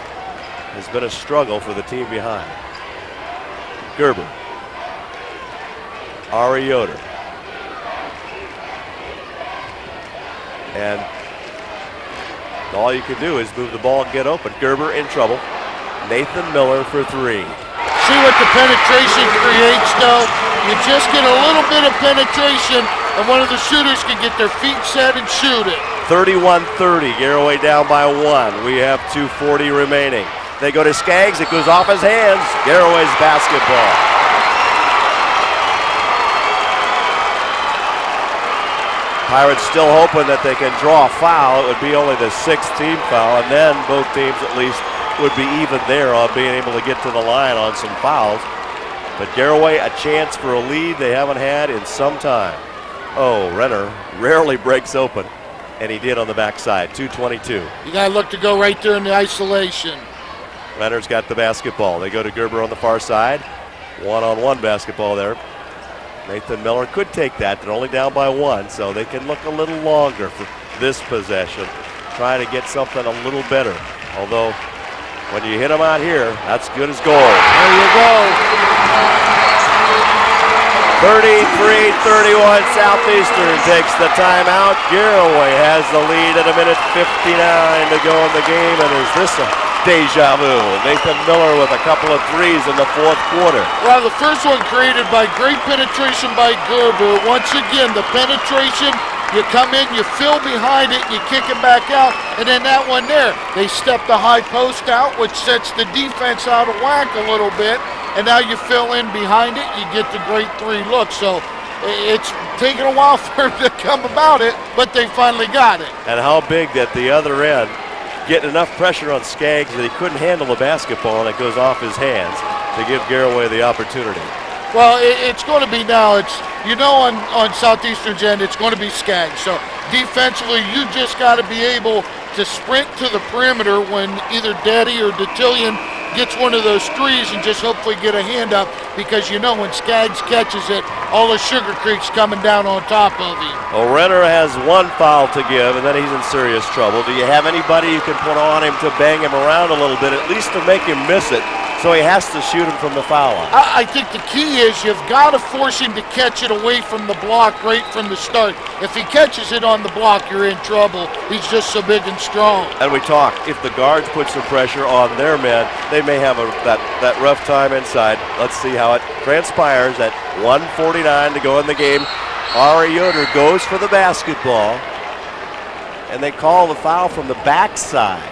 has been a struggle for the team behind. Gerber. Ari Yoder. And all you can do is move the ball and get open. Gerber in trouble. Nathan Miller for three. See what the penetration creates, though? You just get a little bit of penetration, and one of the shooters can get their feet set and shoot it. 31-30, Garaway down by one. We have 2:40 remaining. They go to Skaggs, it goes off his hands. Garaway's basketball. Pirates still hoping that they can draw a foul. It would be only the 6th team foul, and then both teams at least would be even there on being able to get to the line on some fouls. But Garaway, a chance for a lead they haven't had in some time. Oh, Renner rarely breaks open, and he did on the backside, 2:22. You got to look to go right there in the isolation. Renner's got the basketball. They go to Gerber on the far side. One-on-one basketball there. Nathan Miller could take that. They're only down by one, so they can look a little longer for this possession, trying to get something a little better. Although, when you hit them out here, that's good as gold. There you go. 33-31, Southeastern takes the timeout. Garaway has the lead at 1:59 to go in the game, and is this a deja vu? Nathan Miller with a couple of threes in the 4th quarter. Well, the first one created by great penetration by Gerber. Once again, the penetration, you come in, you fill behind it, you kick it back out, and then that one there, they step the high post out, which sets the defense out of whack a little bit, and now you fill in behind it, you get the great three look. So it's taken a while for them to come about it, but they finally got it. And how big that the other end, getting enough pressure on Skaggs that he couldn't handle the basketball, and it goes off his hands to give Garaway the opportunity. Well, it's going to be now. It's, you know, on Southeastern's end, it's going to be Skaggs. So defensively, you just got to be able to sprint to the perimeter when either Daddy or Detillion gets one of those threes and just hopefully get a hand up, because you know when Skaggs catches it, all the Sugar Creek's coming down on top of him. Well, Renner has one foul to give, and then he's in serious trouble. Do you have anybody you can put on him to bang him around a little bit, at least to make him miss it? So he has to shoot him from the foul line. I think the key is you've got to force him to catch it away from the block right from the start. If he catches it on the block, you're in trouble. He's just so big and strong. And we talked, if the guards put some pressure on their men, they may have that rough time inside. Let's see how it transpires at 1:49 to go in the game. Ari Yoder goes for the basketball, and they call the foul from the backside.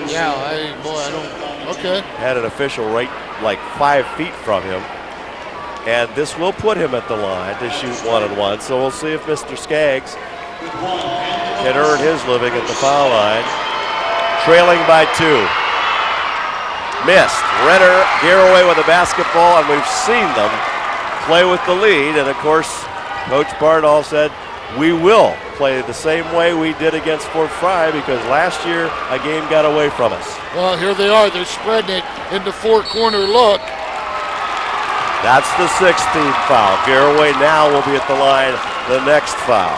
Yeah, I don't. Okay. Had an official right like 5 feet from him. And this will put him at the line to shoot 1-on-1. So we'll see if Mr. Skaggs can earn his living at the foul line. Trailing by 2. Missed. Renner, Garaway with a basketball, and we've seen them play with the lead. And of course, Coach Bardall said, we will play the same way we did against Fort Fry, because last year a game got away from us. Well, here they are. They're spreading it in the four-corner look. That's the 6th team foul. Garaway now will be at the line, the next foul.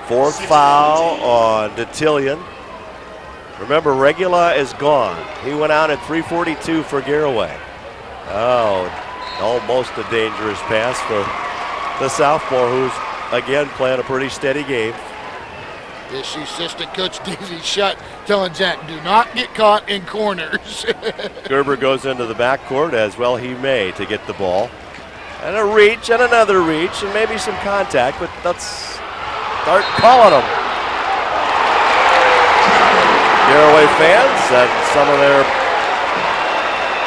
Fourth foul on Detillion. Remember, Regula is gone. He went out at 3:42 for Garaway. Oh, almost a dangerous pass for the sophomore, who's again playing a pretty steady game. This assistant coach Davey Shutt telling Zach, do not get caught in corners. Gerber goes into the backcourt, as well he may, to get the ball. And a reach and another reach and maybe some contact, but let's start calling them. Garaway fans and some of their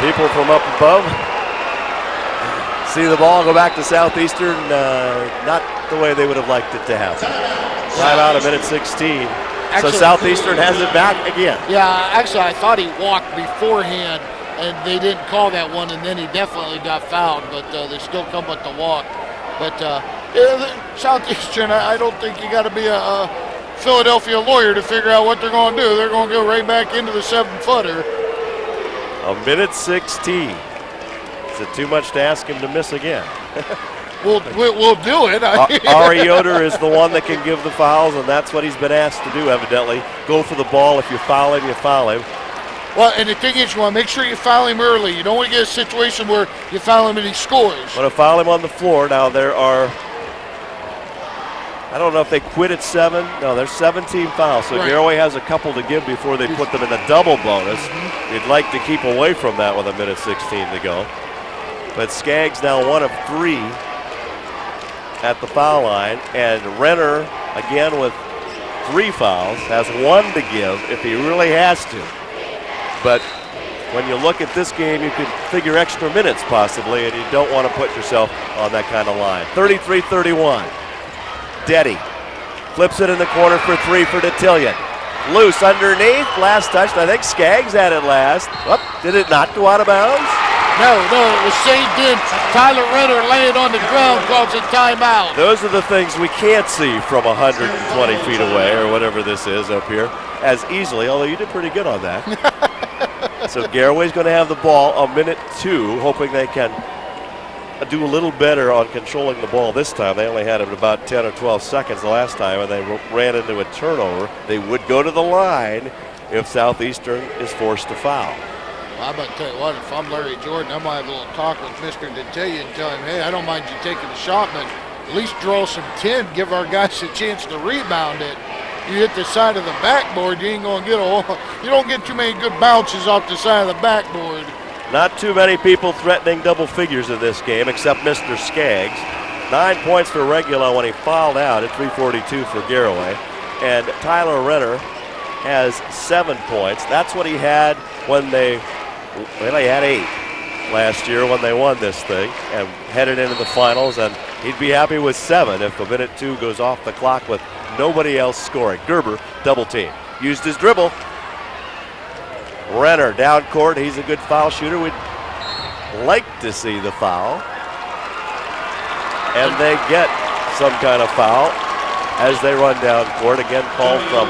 people from up above see the ball go back to Southeastern, not the way they would have liked it to happen. Timeout, 1:16. Actually, so Southeastern has it back again. Yeah, actually I thought he walked beforehand and they didn't call that one, and then he definitely got fouled, but they still come with the walk. But Southeastern, I don't think you got to be a Philadelphia lawyer to figure out what they're going to do. They're going to go right back into the 7-footer. A minute 16. Is it too much to ask him to miss again? We'll do it. Ari Yoder is the one that can give the fouls, and that's what he's been asked to do, evidently. Go for the ball. If you foul him, you foul him. Well, and the thing is, you want to make sure you foul him early. You don't want to get a situation where you foul him and he scores. Want to foul him on the floor. Now, there are, I don't know if they quit at 7. No, there's 17 fouls. So right. Garaway has a couple to give before they put them in a double bonus. You'd like to keep away from that with a minute 16 to go. But Skaggs now 1 of 3 at the foul line. And Renner, again with 3 fouls, has 1 to give if he really has to. But when you look at this game, you could figure extra minutes possibly, and you don't want to put yourself on that kind of line. 33-31. Deddy flips it in the corner for 3 for Detillion. Loose underneath, last touch. I think Skaggs had it last. Oh, did it not go out of bounds? No, it was saved in. Tyler Renner laying on the ground, calls a timeout. Those are the things we can't see from 120 feet away, or whatever this is up here, as easily, although you did pretty good on that. So Garaway's going to have the ball a minute 2, hoping they can do a little better on controlling the ball this time. They only had it about 10 or 12 seconds the last time, and they ran into a turnover. They would go to the line if Southeastern is forced to foul. Well, I'm about to tell you what, if I'm Larry Jordan, I might have a little talk with Mr. Detillion and tell him, hey, I don't mind you taking the shot, but at least draw some 10, give our guys a chance to rebound it. You hit the side of the backboard, you ain't going to get you don't get too many good bounces off the side of the backboard. Not too many people threatening double figures in this game except Mr. Skaggs. 9 points for Regula when he fouled out at 3:42 for Garaway. And Tyler Renner has 7 points. That's what he had when he had 8 last year when they won this thing and headed into the finals, and he'd be happy with 7 if a minute 2 goes off the clock with nobody else scoring. Gerber double team. Used his dribble. Renner down court. He's a good foul shooter. We'd like to see the foul. And they get some kind of foul as they run down court. Again, called from.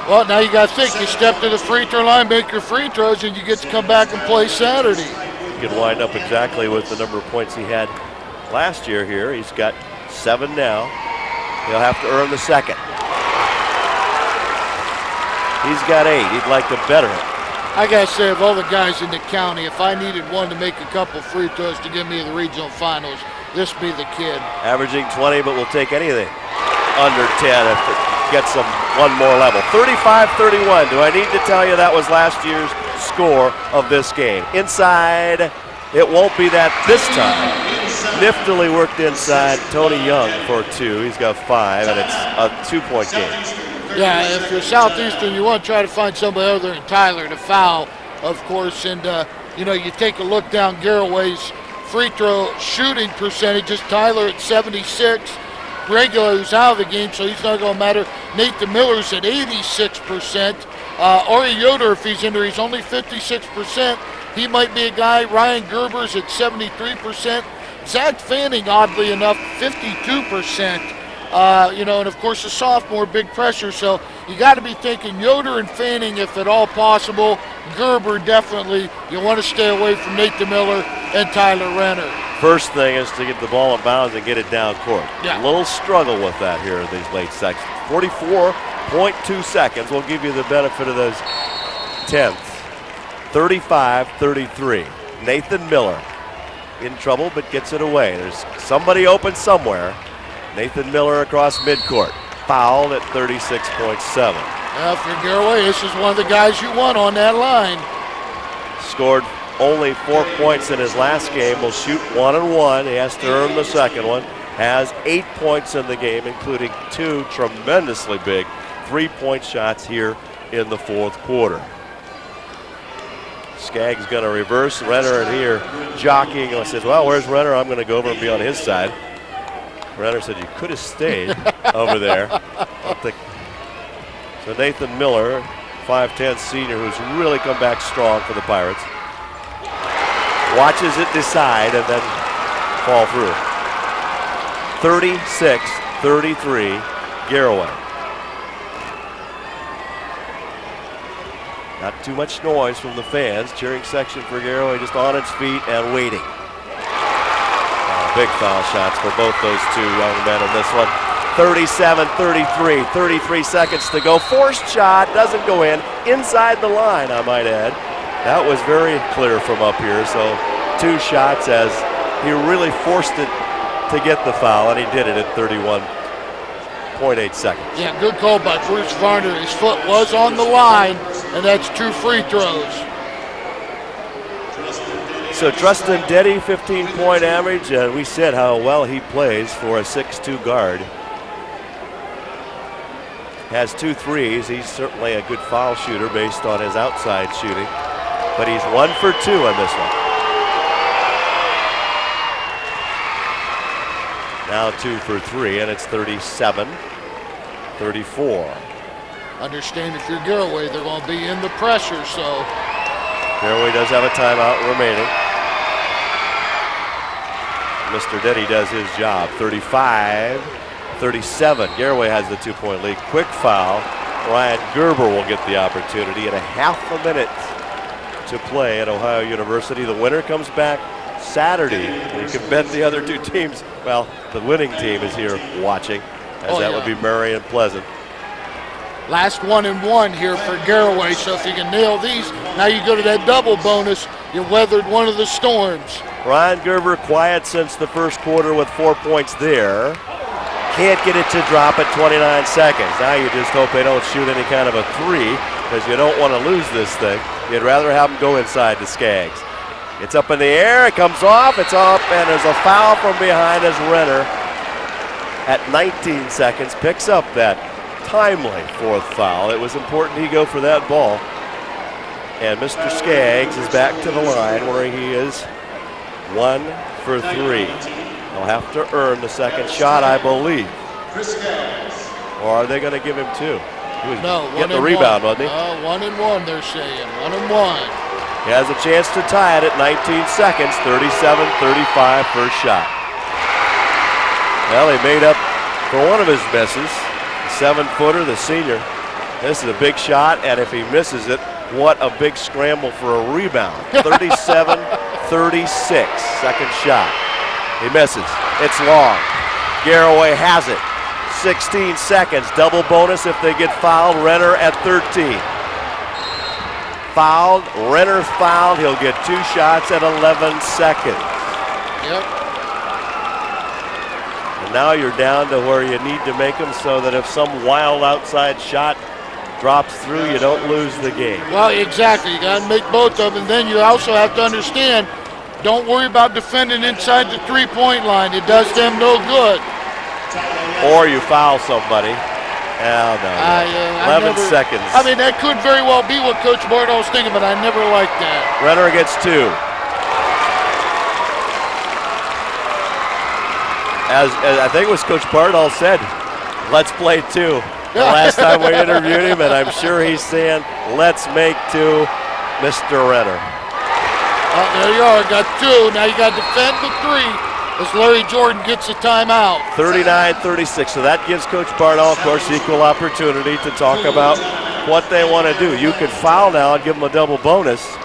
Well, now you got to think. You step to the free throw line, make your free throws, and you get to come back and play Saturday. He could wind up exactly with the number of points he had last year here. He's got 7 now. He'll have to earn the second. He's got 8. He'd like to better it. I got to say, of all the guys in the county, if I needed one to make a couple free throws to get me to the regional finals, this would be the kid. Averaging 20, but we'll take anything under 10 if it gets them one more level. 35-31. Do I need to tell you that was last year's score of this game? Inside, it won't be that this time. Niftily worked inside. Tony Young for 2. He's got 5, and it's a 2-point game. Yeah, if you're Southeastern, you want to try to find somebody other than Tyler to foul, of course. And, you take a look down Garaway's free throw shooting percentages. Tyler at 76. Regula, who's out of the game, so he's not going to matter. Nathan Miller's at 86%. Ari Yoder, if he's in there, he's only 56%. He might be a guy. Ryan Gerber's at 73%. Zach Fanning, oddly enough, 52%. And of course the sophomore, big pressure. So you got to be thinking Yoder and Fanning if at all possible. Gerber definitely. You want to stay away from Nathan Miller and Tyler Renner. First thing is to get the ball in bounds and get it down court. Yeah. A little struggle with that here in these late sections. 44.2 seconds. We'll give you the benefit of those tenths. 35-33. Nathan Miller in trouble but gets it away. There's somebody open somewhere. Nathan Miller across midcourt. Fouled at 36.7. Well, for Garaway, this is one of the guys you want on that line. Scored only 4 points in his last game. Will shoot 1 and 1. He has to earn the second one. Has 8 points in the game, including 2 tremendously big 3-point shots here in the fourth quarter. Skaggs going to reverse. Renner in here jockeying. He says, well, where's Renner? I'm going to go over and be on his side. Renner said, you could have stayed over there. So Nathan Miller, 5'10 senior, who's really come back strong for the Pirates. Watches it decide and then fall through. 36-33, Garaway. Not too much noise from the fans. Cheering section for Garaway just on its feet and waiting. Big foul shots for both those two young men in this one. 37-33, 33 seconds to go. Forced shot, doesn't go in. Inside the line, I might add. That was very clear from up here, so 2 shots as he really forced it to get the foul, and he did it at 31.8 seconds. Yeah, good call by Bruce Varner. His foot was on the line, and that's 2 free throws. So Trustin Deddy, 15-point average, and we said how well he plays for a 6'2 guard. Has 2 threes. He's certainly a good foul shooter based on his outside shooting, but he's 1 for 2 on this one. Now 2 for 3, and it's 37-34. Understand if you're Garaway, they're going to be in the pressure, so. Garaway does have a timeout remaining. Mr. Deddy does his job. 35-37. Garaway has the 2-point lead. Quick foul. Ryan Gerber will get the opportunity and a half a minute to play at Ohio University. The winner comes back Saturday. You can bet the other 2 teams, well, the winning team is here watching, as that would be Marion Pleasant. Last 1 and 1 here for Garaway, so if you can nail these, now you go to that double bonus. You weathered one of the storms. Ryan Gerber quiet since the first quarter with 4 points there. Can't get it to drop at 29 seconds. Now you just hope they don't shoot any kind of a 3, because you don't want to lose this thing. You'd rather have them go inside to Skaggs. It's up in the air, it comes off, it's up, and there's a foul from behind as Renner at 19 seconds picks up that timely 4th foul. It was important he go for that ball. And Mr. Skaggs is back to the line where he is 1 for 3. He'll have to earn the second shot, I believe. Or are they going to give him 2? He was getting the rebound, wasn't he? 1 and 1, they're saying. 1 and 1. He has a chance to tie it at 19 seconds, 37-35 first shot. Well, he made up for one of his misses. The 7-footer, the senior. This is a big shot, and if he misses it, what a big scramble for a rebound. 37-36, second shot. He misses. It's long. Garaway has it. 16 seconds, double bonus if they get fouled. Renner at 13. Fouled, Renner fouled. He'll get 2 shots at 11 seconds. Yep. And now you're down to where you need to make them so that if some wild outside shot drops through, you don't lose the game. Well, exactly. You got to make both of them. And then you also have to understand, don't worry about defending inside the 3-point line. It does them no good. Or you foul somebody. Oh, no. 11 seconds. I mean, that could very well be what Coach Bardall's thinking, but I never liked that. Renner gets 2. As I think it was Coach Bardall said, let's play 2. The last time we interviewed him, and I'm sure he's saying, let's make 2, Mr. Renner. There you are, got 2. Now you got to defend the 3 as Larry Jordan gets a timeout. 39-36, so that gives Coach Bardall, of course, equal opportunity to talk about what they want to do. You could foul now and give them a double bonus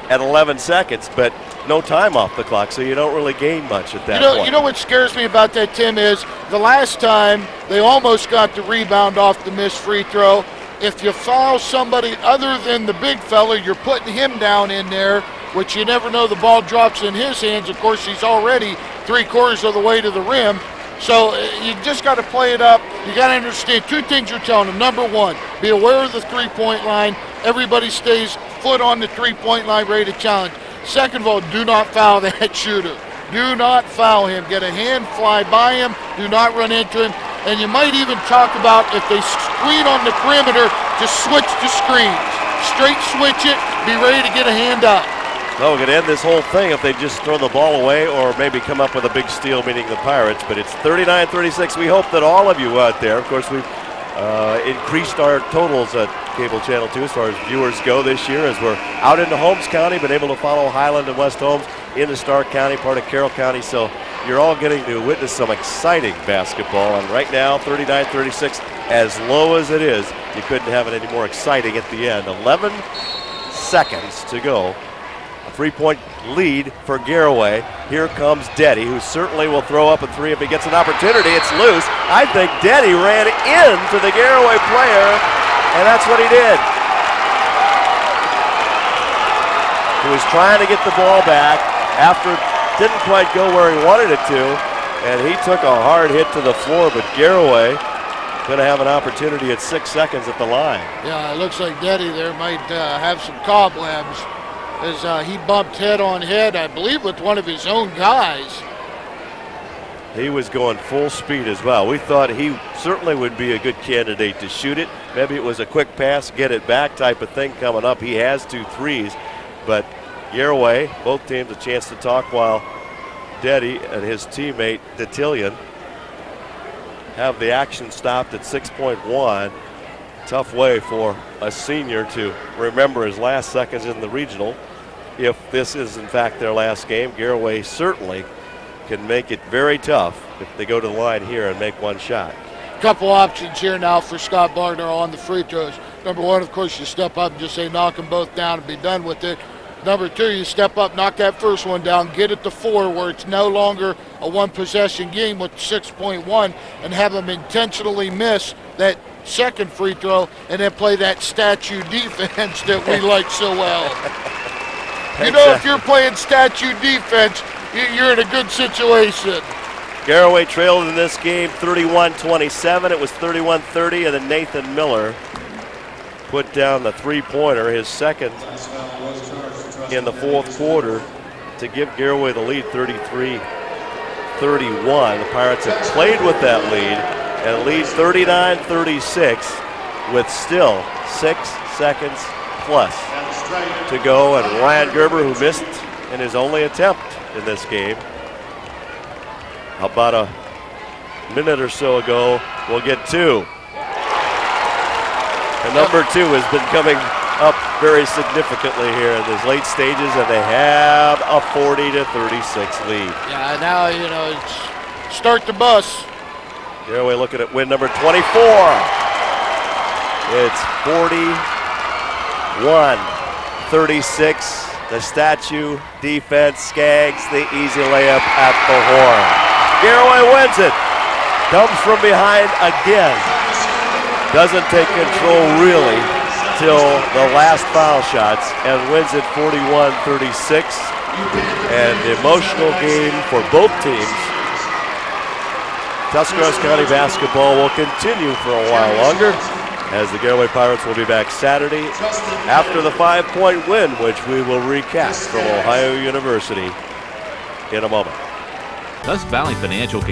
at 11 seconds, but no time off the clock, so you don't really gain much at that point. You know what scares me about that, Tim, is the last time they almost got the rebound off the missed free throw. If you foul somebody other than the big fella, you're putting him down in there, which you never know the ball drops in his hands. Of course, he's already 3/4 of the way to the rim. So you just got to play it up. You got to understand 2 things you're telling them. Number 1, be aware of the 3-point line. Everybody stays foot on the 3-point line, ready to challenge. Second of all, do not foul that shooter. Do not foul him. Get a hand fly by him. Do not run into him. And you might even talk about if they screen on the perimeter, just switch the screens. Straight switch it. Be ready to get a hand up. Well, we could end this whole thing if they just throw the ball away or maybe come up with a big steal, meaning the Pirates. But it's 39-36. We hope that all of you out there, of course, we've increased our totals at Cable Channel 2 as far as viewers go this year, as we're out into Holmes County, been able to follow Highland and West Holmes into Stark County, part of Carroll County. So you're all getting to witness some exciting basketball. And right now, 39-36, as low as it is, you couldn't have it any more exciting at the end. 11 seconds to go. A 3-point lead for Garaway. Here comes Deddy, who certainly will throw up a three if he gets an opportunity. It's loose. I think Deddy ran into the Garaway player, and that's what he did. He was trying to get the ball back after it didn't quite go where he wanted it to, and he took a hard hit to the floor, but Garaway going to have an opportunity at 6 seconds at the line. Yeah, it looks like Deddy there might have some cobwebs, as he bumped head on head, I believe, with one of his own guys. He was going full speed as well. We thought he certainly would be a good candidate to shoot it. Maybe it was a quick pass, get it back type of thing coming up. He has 2 threes, but Garaway, both teams a chance to talk while Deddy and his teammate Detillion have the action stopped at 6.1. Tough way for a senior to remember his last seconds in the regional. If this is in fact their last game, Garaway certainly can make it very tough if they go to the line here and make one shot. Couple options here now for Scott Barner on the free throws. Number one, of course, you step up and just say knock them both down and be done with it. Number two, you step up, knock that first one down, get it to 4 where it's no longer a one-possession game with 6.1, and have them intentionally miss that second free throw and then play that statue defense that we like so well. You know, if you're playing statue defense, you're in a good situation. Garaway trailed in this game 31-27. It was 31-30, and then Nathan Miller put down the three-pointer, his second in the fourth quarter, to give Garaway the lead 33-31. The Pirates have played with that lead and lead 39-36 with still 6 seconds plus to go. And Ryan Gerber, who missed in his only attempt in this game about a minute or so ago, will get 2. And number 2 has been coming up very significantly here in these late stages, and they have a 40-36 lead. Yeah, now, you know, it's start the bus. Garaway looking at win number 24. It's 41-36. The statue defense, Skaggs, the easy layup at the horn. Garaway wins it. Comes from behind again. Doesn't take control really till the last foul shots and wins it 41-36. An emotional game for both teams. Tuscarawas County basketball will continue for a while longer, as the Garaway Pirates will be back Saturday after the 5-point win, which we will recast from Ohio University in a moment. Thus Valley Financial